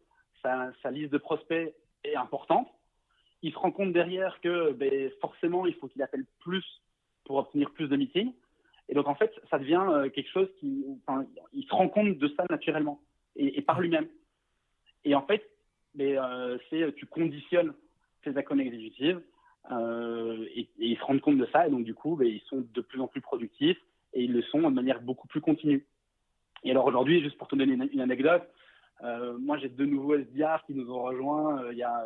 sa liste de prospects est importante. Il se rend compte derrière que forcément, il faut qu'il appelle plus pour obtenir plus de meetings. Et donc en fait, ça devient quelque chose il se rend compte de ça naturellement et par lui-même. Et en fait, tu conditionnes tes accounts exécutifs et ils se rendent compte de ça. Et donc, du coup, ils sont de plus en plus productifs et ils le sont de manière beaucoup plus continue. Et alors, aujourd'hui, juste pour te donner une anecdote, moi, j'ai 2 nouveaux SDR qui nous ont rejoints il y a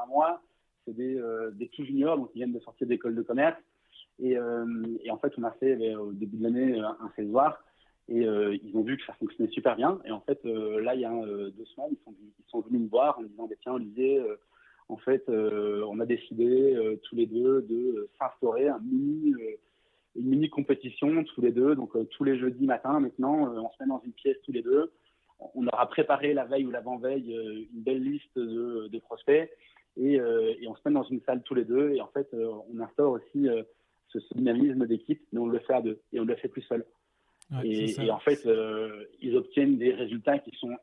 un mois. C'est des tout juniors, donc ils viennent de sortir d'école de commerce. Et en fait, on a fait au début de l'année un sales et ils ont vu que ça fonctionnait super bien. Et en fait, là, il y a 2 semaines, ils sont venus me voir en me disant tiens, Olivier, en fait, on a décidé tous les deux de s'instaurer une mini compétition tous les deux. Donc, tous les jeudis matins, maintenant, on se met dans une pièce tous les deux. On leur a préparé la veille ou l'avant-veille une belle liste de prospects et on se met dans une salle tous les deux. Et en fait, on instaure aussi ce dynamisme d'équipe, mais on le fait à 2 et on ne le fait plus seul. Ouais, Et en fait, ils obtiennent des résultats qui sont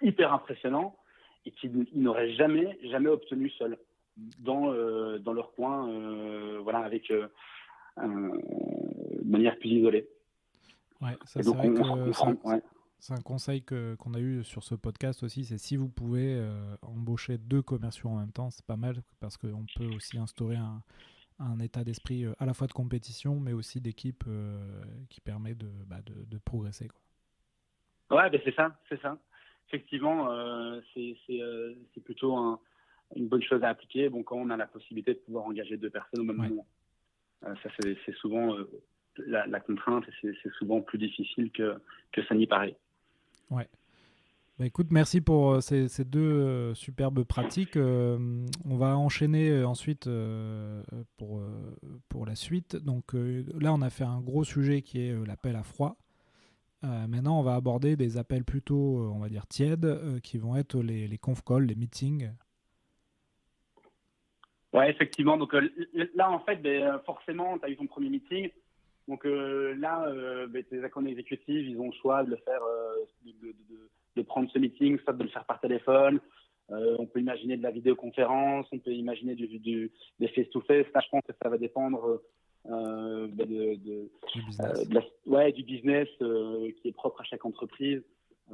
hyper impressionnants et qu'ils n'auraient jamais obtenu seuls dans leur coin, avec de manière plus isolée. Ouais, ça et donc, c'est vrai que ouais. c'est un conseil qu'on a eu sur ce podcast aussi, c'est si vous pouvez embaucher 2 commerciaux en même temps, c'est pas mal parce qu'on peut aussi instaurer un état d'esprit à la fois de compétition, mais aussi d'équipe qui permet de progresser, quoi. Ouais, c'est ça. Effectivement, c'est plutôt une bonne chose à appliquer. Bon, quand on a la possibilité de pouvoir engager 2 personnes au même moment. Ça, c'est souvent la contrainte et c'est souvent plus difficile que ça n'y paraît. Ouais. Bah écoute, merci pour ces 2 superbes pratiques. On va enchaîner ensuite pour la suite. Donc là, on a fait un gros sujet qui est l'appel à froid. Maintenant, on va aborder des appels plutôt, on va dire, tièdes, qui vont être les conf calls, les meetings. Ouais, effectivement. Donc là, en fait, forcément, tu as eu ton premier meeting. Donc là, tes accounts exécutifs, ils ont le choix de le faire, de prendre ce meeting, soit de le faire par téléphone. On peut imaginer de la vidéoconférence, on peut imaginer des face-to-face. Là, je pense que ça va dépendre Du business. Du business qui est propre à chaque entreprise.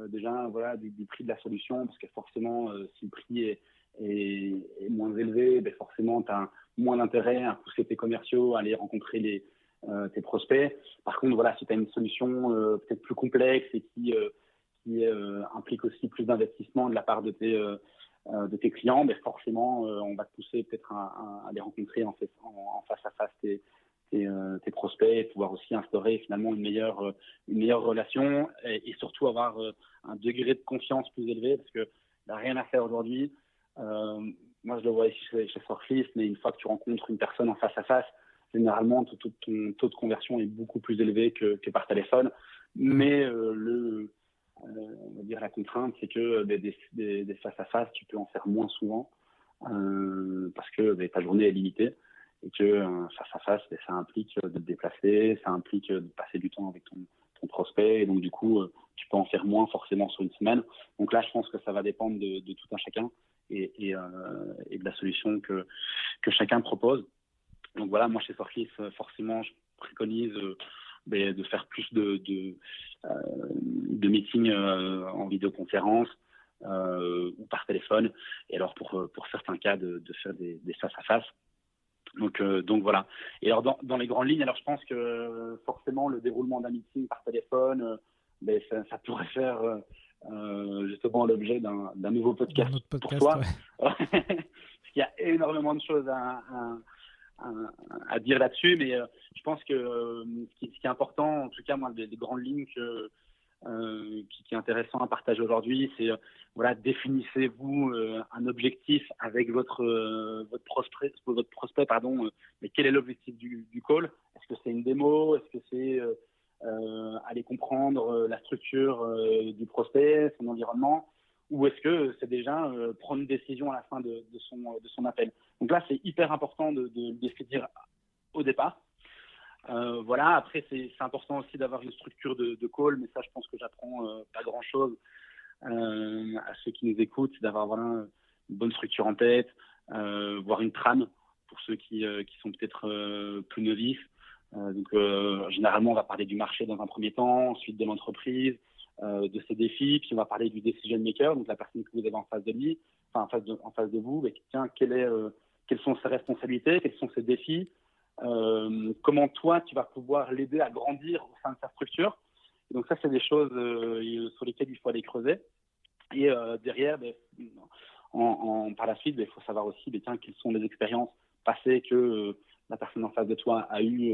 Déjà, voilà, du prix de la solution, parce que forcément, si le prix est moins élevé, forcément, tu as moins d'intérêt à pousser tes commerciaux, à aller rencontrer tes prospects. Par contre, voilà, si tu as une solution peut-être plus complexe et qui implique aussi plus d'investissement de la part de tes clients, forcément, on va te pousser peut-être à les rencontrer en face à face tes prospects, et pouvoir aussi instaurer finalement une meilleure relation et surtout avoir un degré de confiance plus élevé, parce que il n'y a rien à faire aujourd'hui. Moi, je le vois ici chez Sortlist, mais une fois que tu rencontres une personne en face à face, généralement, ton taux de conversion est beaucoup plus élevé que par téléphone. Mais on va dire la contrainte, c'est que des face à face, tu peux en faire moins souvent parce que ta journée est limitée et que face à face, ça implique de te déplacer, ça implique de passer du temps avec ton prospect, et donc du coup, tu peux en faire moins forcément sur une semaine. Donc là, je pense que ça va dépendre de tout un chacun et de la solution que chacun propose. Donc voilà, moi chez Sortlist, forcément, je préconise de faire plus de meetings en vidéoconférence ou par téléphone, et alors pour certains cas de faire des face à face. Donc voilà. Et alors dans les grandes lignes, alors je pense que forcément le déroulement d'un meeting par téléphone, ça pourrait faire justement l'objet d'un nouveau podcast, pour toi. Ouais. parce qu'il y a énormément de choses à dire là-dessus, mais je pense que ce qui est important, en tout cas moi, des grandes lignes qui est intéressant à partager aujourd'hui, c'est voilà, définissez-vous un objectif avec votre prospect pardon, mais quel est l'objectif du call? Est-ce que c'est une démo? Est-ce que c'est aller comprendre la structure du prospect, son environnement? Ou est-ce que c'est déjà prendre une décision à la fin de son appel? Donc là, c'est hyper important de le définir au départ. Voilà, après, c'est important aussi d'avoir une structure de call, mais ça, je pense que j'apprends pas grand-chose à ceux qui nous écoutent, d'avoir voilà, une bonne structure en tête, voire une trame pour ceux qui sont peut-être plus novices. Donc, généralement, on va parler du marché dans un premier temps, ensuite de l'entreprise, de ses défis, puis on va parler du decision maker, donc la personne que vous avez en face de lui, enfin en face de vous. Mais tiens, quelles sont ses responsabilités, quels sont ses défis, comment toi tu vas pouvoir l'aider à grandir au sein de sa structure. Et donc ça, c'est des choses sur lesquelles il faut aller creuser. Et derrière, par la suite, il faut savoir aussi tiens, quelles sont les expériences passées que la personne en face de toi a eues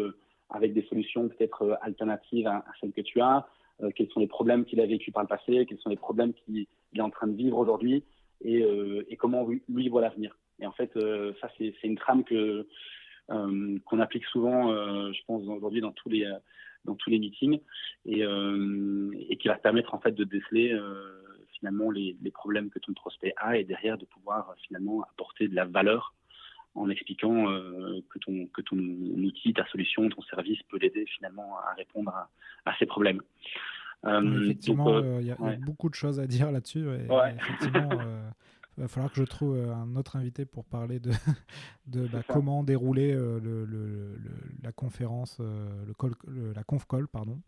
avec des solutions peut-être alternatives à celles que tu as, quels sont les problèmes qu'il a vécu par le passé, quels sont les problèmes qu'il est en train de vivre aujourd'hui, et comment lui voit l'avenir. Et en fait, ça, c'est une trame qu'on applique souvent, je pense, aujourd'hui dans tous les meetings, et qui va te permettre en fait de déceler finalement les problèmes que ton prospect a, et derrière de pouvoir finalement apporter de la valeur en expliquant que ton outil, ta solution, ton service peut l'aider finalement à répondre à ces problèmes. Effectivement, il y a beaucoup de choses à dire là-dessus. Et effectivement, il va falloir que je trouve un autre invité pour parler de comment dérouler la conférence, la conf call, pardon,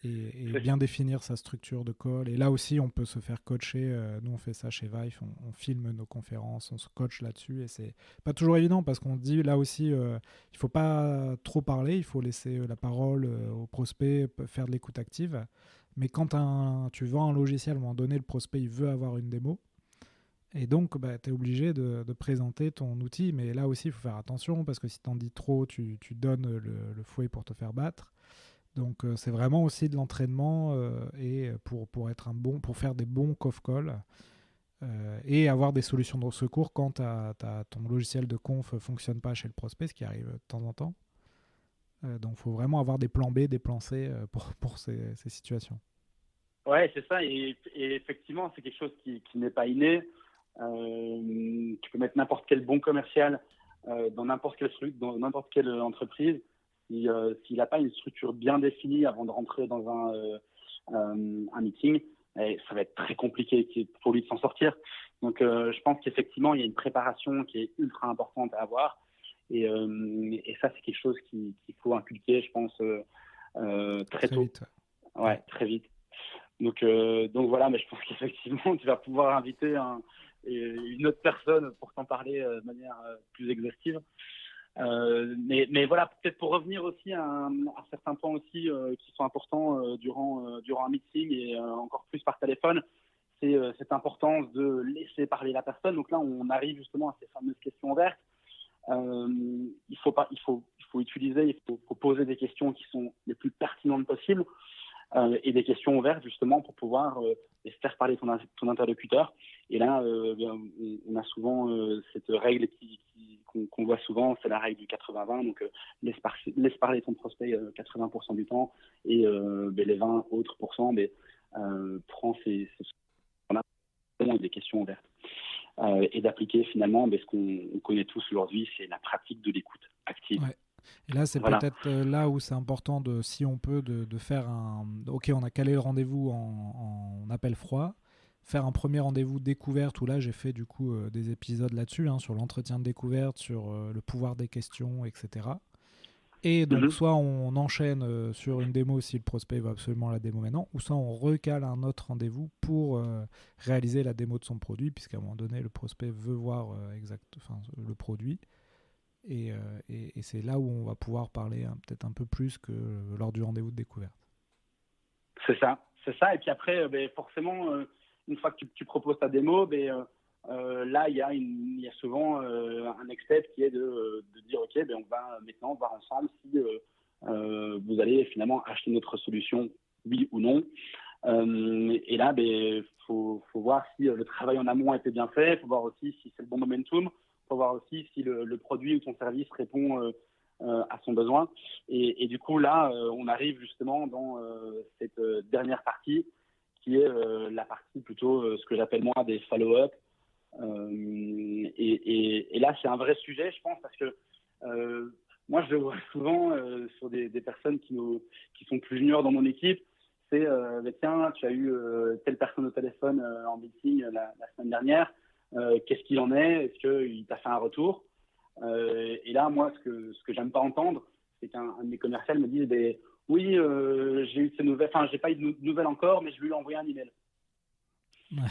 et bien définir sa structure de call. Et là aussi, on peut se faire coacher. Nous, on fait ça chez Vive, on filme nos conférences, on se coach là-dessus. Et c'est pas toujours évident parce qu'on dit là aussi, il faut pas trop parler, il faut laisser la parole au prospect, faire de l'écoute active. Mais quand tu vends un logiciel, à un moment donné, le prospect il veut avoir une démo. Et donc, tu es obligé de présenter ton outil. Mais là aussi, il faut faire attention parce que si tu en dis trop, tu donnes le fouet pour te faire battre. Donc, c'est vraiment aussi de l'entraînement et pour être pour faire des bons conf calls et avoir des solutions de secours quand ton logiciel de conf ne fonctionne pas chez le prospect, ce qui arrive de temps en temps. Donc, il faut vraiment avoir des plans B, des plans C pour ces situations. Ouais, c'est ça. Et effectivement, c'est quelque chose qui n'est pas inné. Tu peux mettre n'importe quel bon commercial dans n'importe quel truc, dans n'importe quelle entreprise. S'il n'a pas une structure bien définie avant de rentrer dans un meeting, ça va être très compliqué pour lui de s'en sortir. Donc, je pense qu'effectivement, il y a une préparation qui est ultra importante à avoir. Et ça, c'est quelque chose qu'il faut inculquer, je pense, très tôt. Vite. Ouais, très vite. Donc voilà, mais je pense qu'effectivement, tu vas pouvoir inviter une autre personne pour t'en parler de manière plus exhaustive. Mais voilà, peut-être pour revenir aussi à certains points aussi qui sont importants durant un meeting et encore plus par téléphone, c'est cette importance de laisser parler la personne. Donc là, on arrive justement à ces fameuses questions ouvertes. Il faut utiliser, il faut poser des questions qui sont les plus pertinentes possibles et des questions ouvertes justement pour pouvoir faire parler ton interlocuteur. Et là, on a souvent cette règle qu'on voit souvent, c'est la règle du 80-20. Donc, laisse parler ton prospect 80% du temps et les 20 autres pourcents, prends des questions ouvertes. Et d'appliquer finalement ce qu'on connaît tous aujourd'hui, c'est la pratique de l'écoute active. Ouais. Et là, c'est peut-être là où c'est important, si on peut, de faire Ok, on a calé le rendez-vous en appel froid, faire un premier rendez-vous découverte où là, j'ai fait du coup des épisodes là-dessus, sur l'entretien de découverte, sur le pouvoir des questions, etc. Et donc, soit on enchaîne sur une démo si le prospect veut absolument la démo maintenant, ou soit on recale un autre rendez-vous pour réaliser la démo de son produit, puisqu'à un moment donné, le prospect veut voir le produit. Et c'est là où on va pouvoir parler peut-être un peu plus que lors du rendez-vous de découverte. C'est ça. Et puis après, forcément, une fois que tu proposes ta démo, là, il y a souvent un next step qui est de dire, OK, ben, on va maintenant voir ensemble si vous allez finalement acheter notre solution, oui ou non. Et là, ben, faut voir si le travail en amont a été bien fait, faut voir aussi si c'est le bon momentum, faut voir aussi si le produit ou ton service répond à son besoin. Et du coup, là, on arrive justement dans cette dernière partie qui est la partie plutôt ce que j'appelle moi des follow-up. Et là, c'est un vrai sujet, je pense, parce que moi, je le vois souvent sur des personnes qui sont plus juniors dans mon équipe. C'est tiens, tu as eu telle personne au téléphone en meeting la semaine dernière. Qu'est-ce qu'il en est? Est-ce qu'il t'a fait un retour? Et là, moi, ce que j'aime pas entendre, c'est qu'un de mes commerciaux me dise oui, j'ai eu de ces nouvelles, enfin, j'ai pas eu de nouvelles encore, mais je lui ai envoyé un email. Ouais.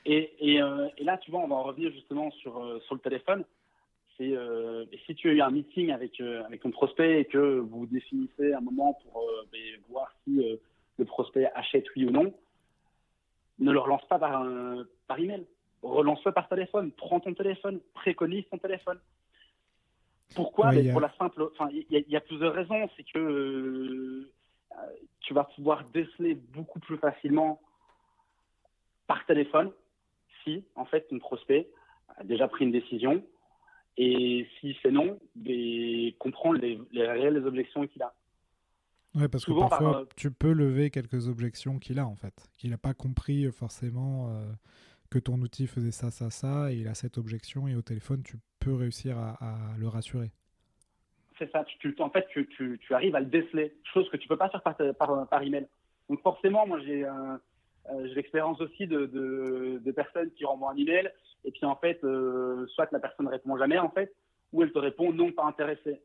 Et là, tu vois, on va en revenir justement sur le téléphone. C'est si tu as eu un meeting avec ton prospect et que vous définissez un moment pour voir si le prospect achète oui ou non, ne le relance pas par email. Relance-le par téléphone. Prends ton téléphone. Préconise ton téléphone. Pourquoi? Ouais, Pour la simple. Enfin, il y a plusieurs raisons. C'est que tu vas pouvoir déceler beaucoup plus facilement par téléphone si, en fait, ton prospect a déjà pris une décision. Et si c'est non, comprendre les réelles objections qu'il a. Ouais, parce Souvent que parfois, tu peux lever quelques objections qu'il a, en fait. Qu'il n'a pas compris forcément que ton outil faisait ça, ça, ça, et il a cette objection, et au téléphone, tu peux réussir à le rassurer. C'est ça, en fait, tu arrives à le déceler, chose que tu ne peux pas faire par email. Donc forcément, moi, j'ai l'expérience aussi de personnes qui renvoient un email, et puis en fait, soit la personne ne répond jamais, en fait, ou elle te répond non, pas intéressé.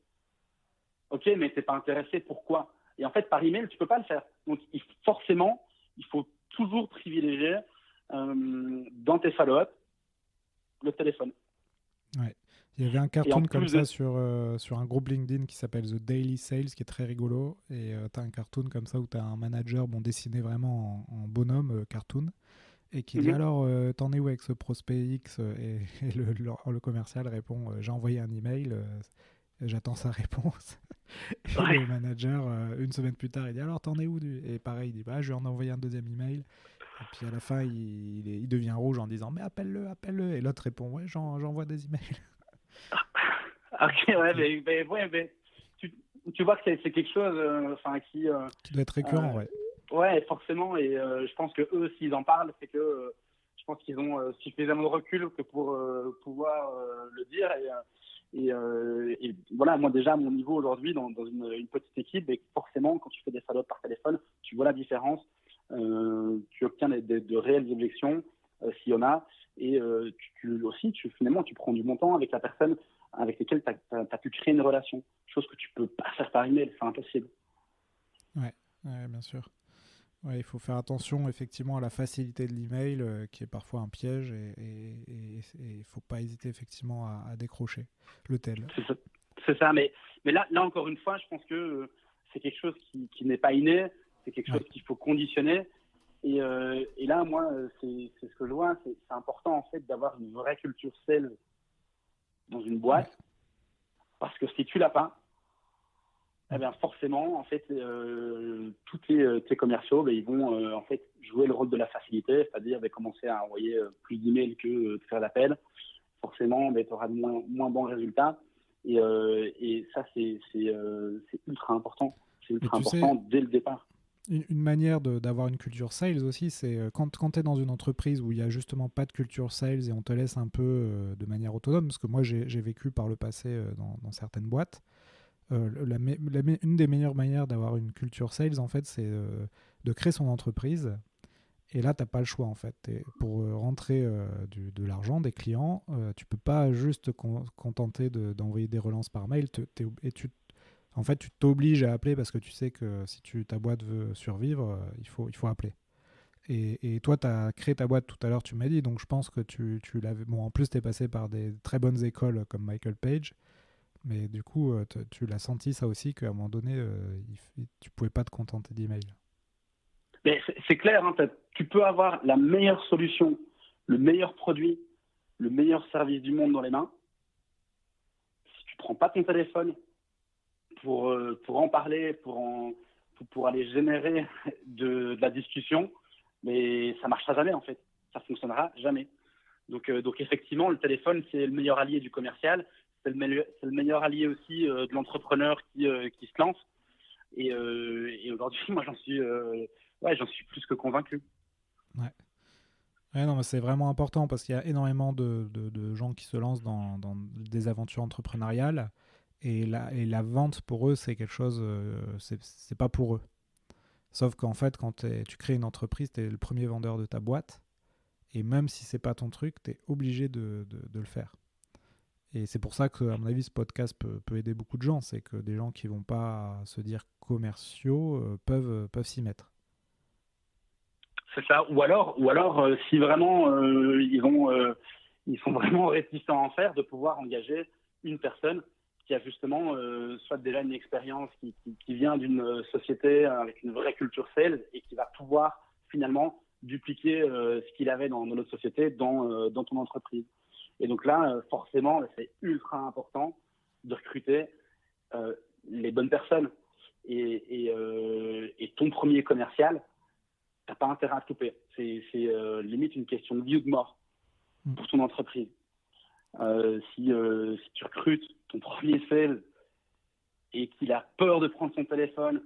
Ok, mais tu n'es pas intéressé, pourquoi? Et en fait, par email, tu ne peux pas le faire. Donc forcément, il faut toujours privilégier dans tes follow-up le téléphone. Ouais. Il y avait un cartoon comme ça sur un groupe LinkedIn qui s'appelle The Daily Sales, qui est très rigolo. Et tu as un cartoon comme ça où tu as un manager dessiné vraiment en bonhomme cartoon et qui dit alors, t'en es où avec ce prospect X? Et le commercial répond j'ai envoyé un email, j'attends sa réponse. Et Ouais. le manager, une semaine plus tard, il dit alors, t'en es où? Et pareil, il dit je lui en ai envoyé un deuxième email. Et puis à la fin, il devient rouge en disant mais appelle-le, appelle-le. Et l'autre répond ouais, j'envoie des emails. Ok, ouais, mais tu vois que c'est quelque chose qui doit être récurrent, ouais. Ouais, forcément. Et je pense que eux, s'ils en parlent, c'est que je pense qu'ils ont suffisamment de recul que pour pouvoir le dire. Et voilà, moi déjà, à mon niveau aujourd'hui, dans une petite équipe, et forcément, quand tu fais des follow-up par téléphone, tu vois la différence. Tu obtiens de réelles objections, s'il y en a. Et finalement, tu prends du bon temps avec la personne avec lesquelles tu as pu créer une relation. Chose que tu peux pas faire par email, c'est impossible. Ouais, bien sûr. Ouais, il faut faire attention effectivement à la facilité de l'email qui est parfois un piège et il ne faut pas hésiter effectivement à décrocher le tel. C'est ça, mais là encore une fois, je pense que c'est quelque chose qui n'est pas inné, c'est quelque chose qu'il faut conditionner. Et là, moi, c'est ce que je vois, c'est important en fait d'avoir une vraie culture sales dans une boîte, parce que si tu l'as pas, eh bien forcément, en fait, tous tes commerciaux, ils vont en fait jouer le rôle de la facilité, c'est-à-dire commencer à envoyer plus d'emails que de faire d'appels. Forcément, tu auras de moins bons résultats. Et ça, c'est ultra important. C'est ultra important dès le départ. Une manière d'avoir une culture sales aussi, c'est quand tu es dans une entreprise où il n'y a justement pas de culture sales et on te laisse un peu de manière autonome, parce que moi j'ai vécu par le passé dans certaines boîtes, une des meilleures manières d'avoir une culture sales, en fait, c'est de créer son entreprise. Et là, tu n'as pas le choix, en fait. Pour rentrer de l'argent des clients, tu peux pas juste contenter d'envoyer des relances par mail. En fait, tu t'obliges à appeler parce que tu sais que si ta boîte veut survivre, il faut appeler. Et toi, tu as créé ta boîte tout à l'heure, tu m'as dit, donc je pense que tu l'avais... Bon, en plus, tu es passé par des très bonnes écoles comme Michael Page. Mais du coup, tu l'as senti ça aussi, qu'à un moment donné, tu pouvais pas te contenter d'email. Mais c'est clair, hein, tu peux avoir la meilleure solution, le meilleur produit, le meilleur service du monde dans les mains, si tu prends pas ton téléphone pour en parler, pour aller générer de la discussion, mais ça marchera jamais en fait. Ça fonctionnera jamais. Donc effectivement, le téléphone, c'est le meilleur allié du commercial. C'est le meilleur allié aussi de l'entrepreneur qui se lance. Et aujourd'hui, moi, j'en suis plus que convaincu. Ouais. Ouais, non, mais c'est vraiment important parce qu'il y a énormément de gens qui se lancent dans des aventures entrepreneuriales et la vente pour eux, c'est quelque chose, c'est pas pour eux. Sauf qu'en fait, quand tu crées une entreprise, tu es le premier vendeur de ta boîte et même si c'est pas ton truc, tu es obligé de le faire. Et c'est pour ça que, à mon avis, ce podcast peut aider beaucoup de gens. C'est que des gens qui vont pas se dire commerciaux peuvent s'y mettre. C'est ça. Ou alors si vraiment ils sont vraiment réticents à en faire, de pouvoir engager une personne qui a justement soit déjà une expérience qui vient d'une société avec une vraie culture sales et qui va pouvoir finalement dupliquer ce qu'il avait dans notre société dans ton entreprise. Et donc là, forcément, c'est ultra important de recruter les bonnes personnes. Et ton premier commercial, tu n'as pas intérêt à te couper. C'est limite une question de vie ou de mort pour ton entreprise. Si tu recrutes ton premier sales et qu'il a peur de prendre son téléphone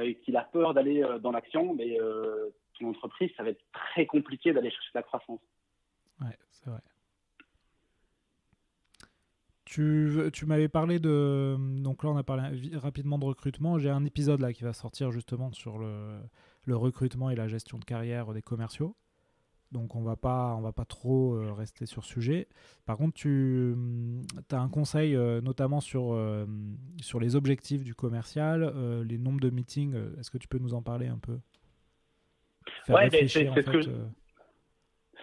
et qu'il a peur d'aller dans l'action, mais ton entreprise, ça va être très compliqué d'aller chercher de la croissance. Ouais, c'est vrai. Tu m'avais parlé de... Donc là, on a parlé rapidement de recrutement. J'ai un épisode là qui va sortir justement sur le recrutement et la gestion de carrière des commerciaux. Donc on va pas trop rester sur ce sujet. Par contre, tu as un conseil notamment sur les objectifs du commercial, les nombres de meetings. Est-ce que tu peux nous en parler un peu? Faire réfléchir en fait.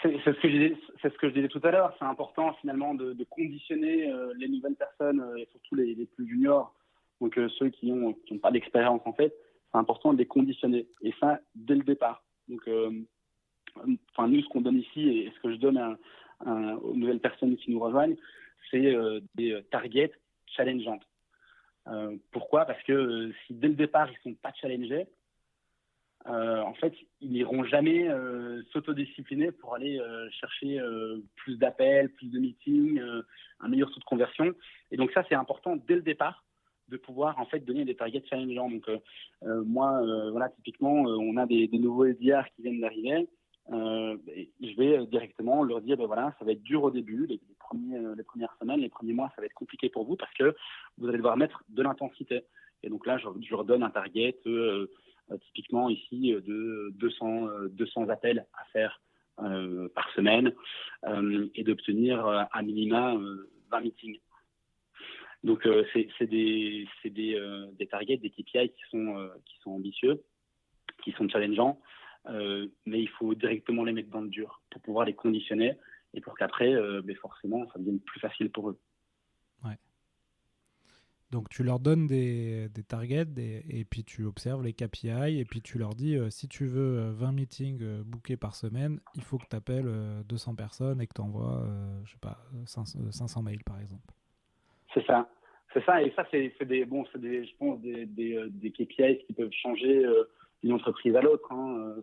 C'est ce que je disais tout à l'heure. C'est important finalement de conditionner les nouvelles personnes et surtout les plus juniors, donc ceux qui n'ont pas d'expérience en fait. C'est important de les conditionner et ça dès le départ. Donc, nous, ce qu'on donne ici et ce que je donne aux nouvelles personnes qui nous rejoignent, c'est des targets challengeantes. Pourquoi ? Parce que si dès le départ ils sont pas challengés, en fait, ils n'iront jamais s'autodiscipliner pour aller chercher plus d'appels, plus de meetings, un meilleur taux de conversion. Et donc ça, c'est important dès le départ de pouvoir en fait donner des targets challengeants. Donc moi, typiquement, on a des nouveaux SDR qui viennent d'arriver. Je vais directement leur dire, ça va être dur au début, les premières semaines, les premiers mois, ça va être compliqué pour vous parce que vous allez devoir mettre de l'intensité. Et donc là, je leur donne un target typiquement ici de 200 appels à faire par semaine et d'obtenir à minima 20 meetings. Donc c'est des targets, des KPI qui sont ambitieux, qui sont challengeants, mais il faut directement les mettre dans le dur pour pouvoir les conditionner et pour qu'après, forcément, ça devienne plus facile pour eux. Ouais. Donc tu leur donnes des targets et puis tu observes les KPI et puis tu leur dis si tu veux 20 meetings bookés par semaine, il faut que tu appelles 200 personnes et que tu envoies 500 mails par exemple. C'est ça. Et ça, c'est des KPIs qui peuvent changer d'une entreprise à l'autre.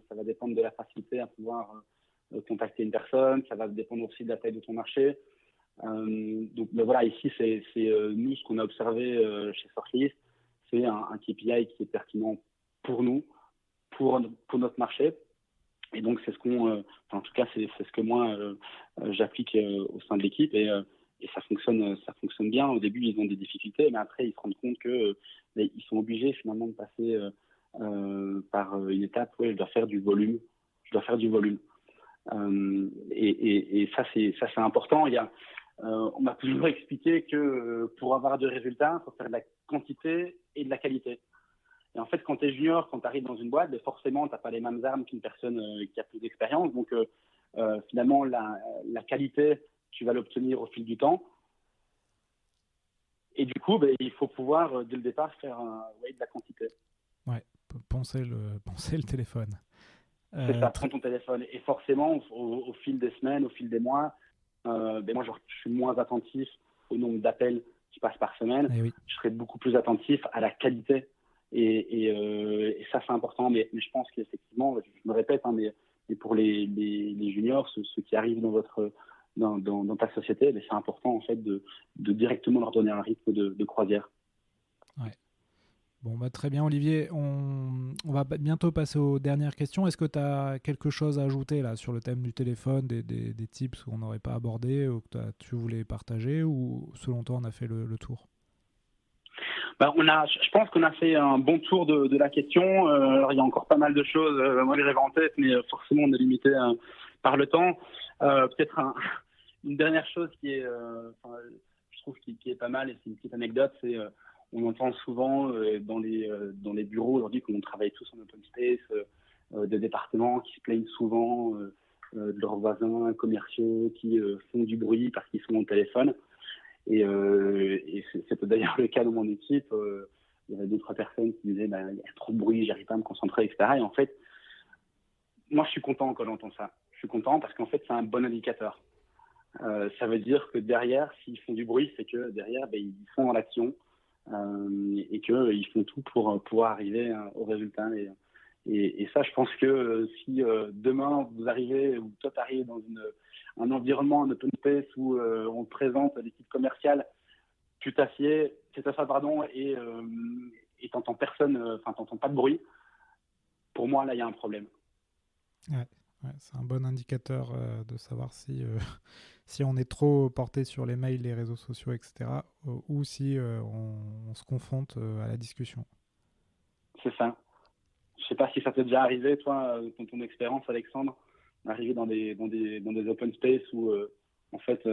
Ça va dépendre de la facilité à pouvoir contacter une personne. Ça va dépendre aussi de la taille de ton marché. Donc ici c'est nous ce qu'on a observé chez Sortlist, c'est un KPI qui est pertinent pour nous, pour notre marché, et donc c'est ce qu'on en tout cas c'est ce que moi j'applique au sein de l'équipe et ça fonctionne bien. Au début ils ont des difficultés, mais après ils se rendent compte que ils sont obligés finalement de passer par une étape où je dois faire du volume. Et ça c'est important. On m'a toujours expliqué que pour avoir de résultats, il faut faire de la quantité et de la qualité. Et en fait, quand tu es junior, quand tu arrives dans une boîte, forcément, tu n'as pas les mêmes armes qu'une personne qui a plus d'expérience. Donc, finalement, la qualité, tu vas l'obtenir au fil du temps. Et du coup, il faut pouvoir, dès le départ, faire de la quantité. Ouais, poncer le téléphone. C'est ça, prends ton téléphone. Et forcément, au fil des semaines, au fil des mois, moi, je suis moins attentif au nombre d'appels qui passent par semaine. Eh oui. Je serai beaucoup plus attentif à la qualité. Et ça, c'est important. Mais je pense qu'effectivement, je me répète, hein, mais pour les juniors, ceux qui arrivent dans ta société, c'est important en fait de directement leur donner un rythme de croisière. Ouais. Bon, très bien, Olivier. On va bientôt passer aux dernières questions. Est-ce que tu as quelque chose à ajouter là, sur le thème du téléphone, des tips qu'on n'aurait pas abordés ou que tu voulais partager, ou selon toi, on a fait le tour? Je pense qu'on a fait un bon tour de la question. Alors, il y a encore pas mal de choses, moi, que j'avais en tête, mais forcément, on est limité par le temps. Peut-être une dernière chose je trouve qui est pas mal, et c'est une petite anecdote, c'est on entend souvent dans les bureaux aujourd'hui, comme on travaille tous en open space, des départements qui se plaignent souvent de leurs voisins commerciaux qui font du bruit parce qu'ils sont au téléphone. Et c'était d'ailleurs le cas dans mon équipe. Il y avait d'autres personnes qui disaient il y a trop de bruit, j'arrive pas à me concentrer, etc. Et en fait, moi, je suis content quand j'entends ça. Je suis content parce qu'en fait, c'est un bon indicateur. Ça veut dire que derrière, s'ils font du bruit, c'est que derrière, ils sont dans l'action et qu'ils font tout pour pouvoir arriver au résultat. Et ça, je pense que si demain, vous arrivez, ou toi, tu arrives dans un environnement, un open space où on te présente l'équipe commerciale, tu t'assieds, et t'entends personne, t'entends pas de bruit, pour moi, là, il y a un problème. Ouais, c'est un bon indicateur de savoir si, si on est trop porté sur les mails, les réseaux sociaux, etc., ou si on se confronte à la discussion. C'est ça. Je sais pas si ça t'est déjà arrivé, toi, dans ton expérience, Alexandre, d'arriver dans des open space où, en fait,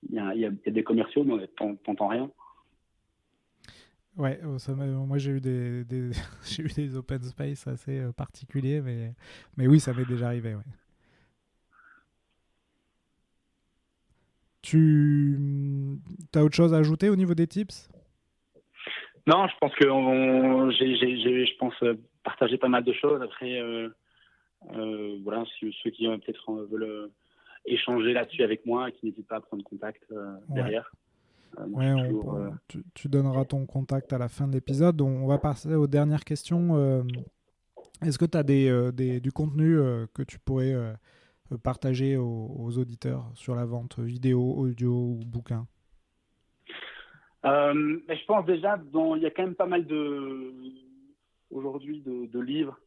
il y a des commerciaux, mais t'entends rien. Ouais, moi j'ai eu j'ai eu des open space assez particuliers, mais oui, ça m'est déjà arrivé. Ouais. Tu as autre chose à ajouter au niveau des tips? Non, je pense que je pense partager pas mal de choses. Après, voilà, ceux qui peut-être veulent échanger là-dessus avec moi, qui n'hésitent pas à prendre contact Ouais. derrière. Ouais, tu donneras ton contact à la fin de l'épisode. On va passer aux dernières questions. Est-ce que tu as du contenu que tu pourrais partager aux auditeurs sur la vente vidéo, audio ou bouquin? Mais je pense déjà, il y a quand même pas mal aujourd'hui de livres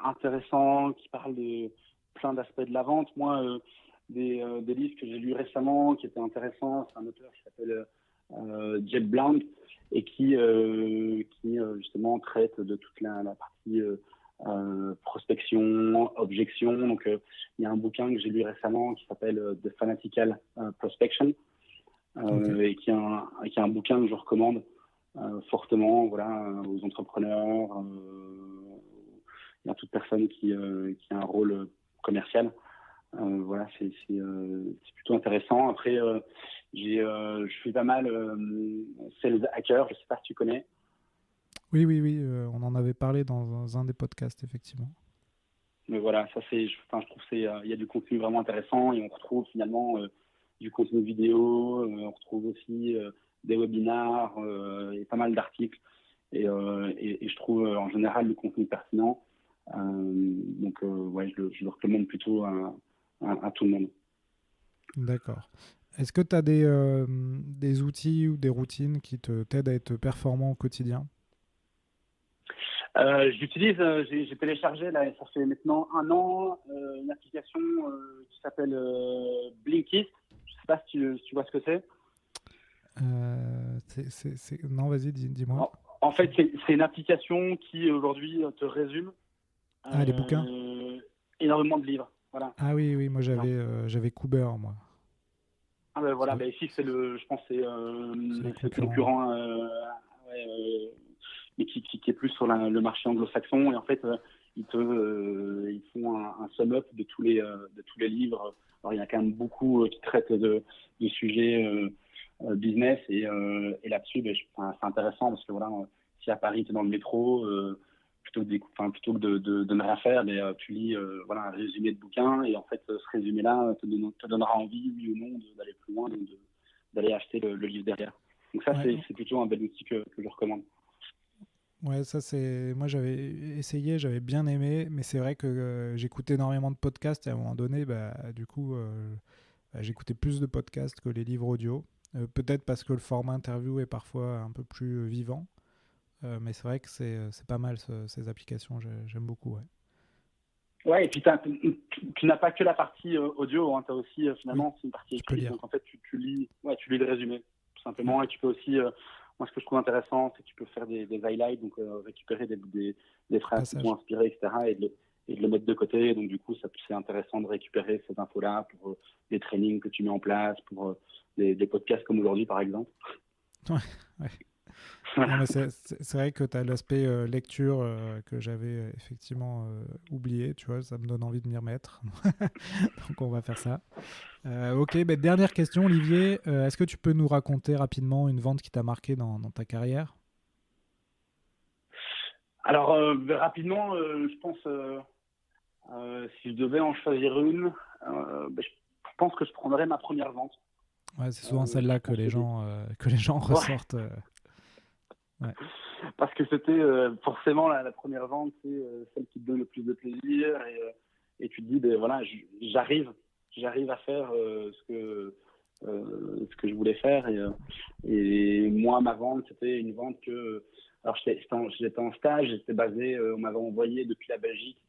intéressants qui parlent de plein d'aspects de la vente. Moi, des livres que j'ai lus récemment qui étaient intéressants, c'est un auteur qui s'appelle Jeb Blount et qui justement traite de toute la partie prospection, objection. Donc, il y a un bouquin que j'ai lu récemment qui s'appelle The Fanatical Prospection. Okay. Et qui est un bouquin que je recommande fortement, voilà, aux entrepreneurs, à toute personne qui a un rôle commercial. Voilà, c'est plutôt intéressant. Après, je suis pas mal Sales Hacker, je sais pas si tu connais. Oui, on en avait parlé dans un des podcasts, effectivement. Mais voilà, ça je trouve il y a du contenu vraiment intéressant et on retrouve finalement du contenu vidéo, on retrouve aussi des webinars et pas mal d'articles. Et je trouve en général le contenu pertinent. Donc, ouais, je le recommande plutôt à tout le monde. D'accord. Est-ce que tu as des outils ou des routines qui t'aident à être performant au quotidien? J'utilise, j'ai téléchargé, là, ça fait maintenant 1 an, une application qui s'appelle Blinkist. Je sais pas si tu vois ce que c'est. Non, vas-y, dis-moi. En fait, c'est une application qui aujourd'hui te résume Les bouquins. énormément de livres. Voilà. Ah oui, moi j'avais Cooper, moi. Ah ben voilà, ici je pense c'est le concurrent, mais qui est plus sur le marché anglo-saxon. Et en fait, ils font un sum-up de tous les livres. Alors il y en a quand même beaucoup qui traitent de sujets business et là-dessus, c'est intéressant parce que voilà, si à Paris tu es dans le métro, plutôt que de ne rien faire, mais tu lis un résumé de bouquin, et en fait, ce résumé-là te donnera envie, oui ou non, d'aller plus loin, d'aller acheter le livre derrière. Donc ça, c'est plutôt un bel outil que je recommande. Ouais, ça c'est. Moi j'avais essayé, j'avais bien aimé, mais c'est vrai que j'écoutais énormément de podcasts et à un moment donné, du coup, j'écoutais plus de podcasts que les livres audio. Peut-être parce que le format interview est parfois un peu plus vivant, mais c'est vrai que c'est pas mal ces applications, j'aime beaucoup. Ouais. Ouais, et puis tu n'as pas que la partie audio, hein, tu as aussi finalement c'est une partie écrite. Donc en fait, tu lis le résumé tout simplement, et tu peux aussi. Moi, ce que je trouve intéressant, c'est que tu peux faire des highlights, donc récupérer des phrases qui t'ont inspiré, etc., et de le mettre de côté. Donc, du coup, c'est intéressant de récupérer ces infos-là pour des trainings que tu mets en place, pour des podcasts comme aujourd'hui, par exemple. Ouais. Non, mais c'est vrai que tu as l'aspect lecture que j'avais effectivement oublié, tu vois, ça me donne envie de m'y remettre. Donc, on va faire ça. Ok, dernière question, Olivier. Est-ce que tu peux nous raconter rapidement une vente qui t'a marqué dans ta carrière ? Alors, rapidement, je pense, si je devais en choisir une, je pense que je prendrais ma première vente. Ouais, c'est souvent celle-là que les gens ressortent. Ouais. Parce que c'était forcément la première vente, c'est celle qui te donne le plus de plaisir, et tu te dis, voilà, j'arrive à faire ce que je voulais faire, et moi, ma vente, c'était une vente que, alors j'étais en stage, j'étais basé, on m'avait envoyé depuis la Belgique,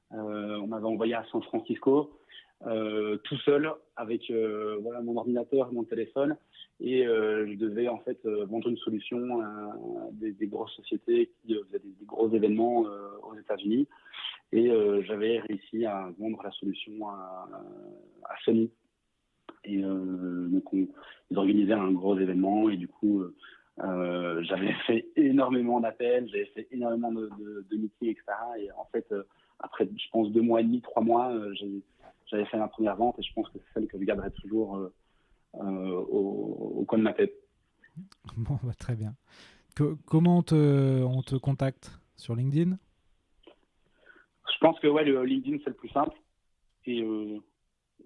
on m'avait envoyé à San Francisco, tout seul, avec mon ordinateur et mon téléphone, et je devais en fait vendre une solution à des grosses sociétés qui faisaient des gros événements aux États-Unis, et j'avais réussi à vendre la solution à Sony. Et donc ils organisaient un gros événement, et du coup j'avais fait énormément d'appels, j'avais fait énormément de meetings, etc. Et en fait après, je pense 2 mois et demi, 3 mois, j'avais fait ma première vente, et je pense que c'est celle que je garderai toujours au coin de ma tête. Bon, très bien. Comment on te contacte sur LinkedIn ? Je pense que le LinkedIn, c'est le plus simple, et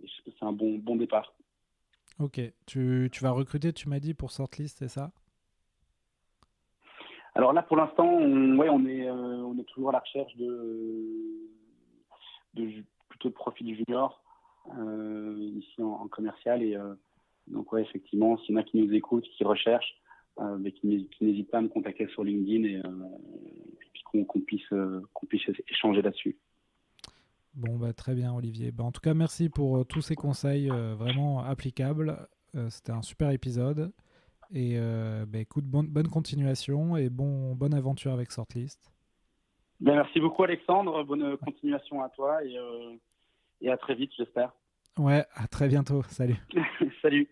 c'est un bon départ. Ok. Tu vas recruter, tu m'as dit, pour Sortlist, c'est ça ? Alors là, pour l'instant, on est toujours à la recherche plutôt de profils juniors ici en commercial, et donc effectivement, s'il y en a qui nous écoutent, qui recherchent, mais qui n'hésitent pas à me contacter sur LinkedIn, et puis qu'on puisse échanger là-dessus. Bon, très bien, Olivier. En tout cas, merci pour tous ces conseils vraiment applicables. C'était un super épisode. Et écoute, bonne continuation et bonne aventure avec Sortlist. Merci beaucoup, Alexandre. Bonne continuation à toi, et à très vite, j'espère. Ouais, à très bientôt. Salut. Salut.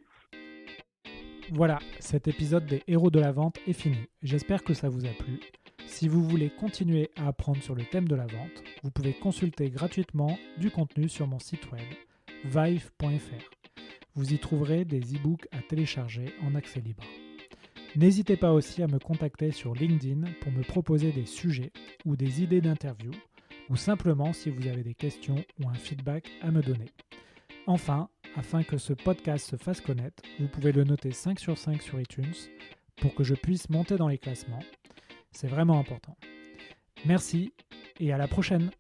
Voilà, cet épisode des Héros de la Vente est fini. J'espère que ça vous a plu. Si vous voulez continuer à apprendre sur le thème de la vente, vous pouvez consulter gratuitement du contenu sur mon site web, vive.fr. Vous y trouverez des e-books à télécharger en accès libre. N'hésitez pas aussi à me contacter sur LinkedIn pour me proposer des sujets ou des idées d'interview, ou simplement si vous avez des questions ou un feedback à me donner. Enfin, afin que ce podcast se fasse connaître, vous pouvez le noter 5 sur 5 sur iTunes pour que je puisse monter dans les classements. C'est vraiment important. Merci et à la prochaine!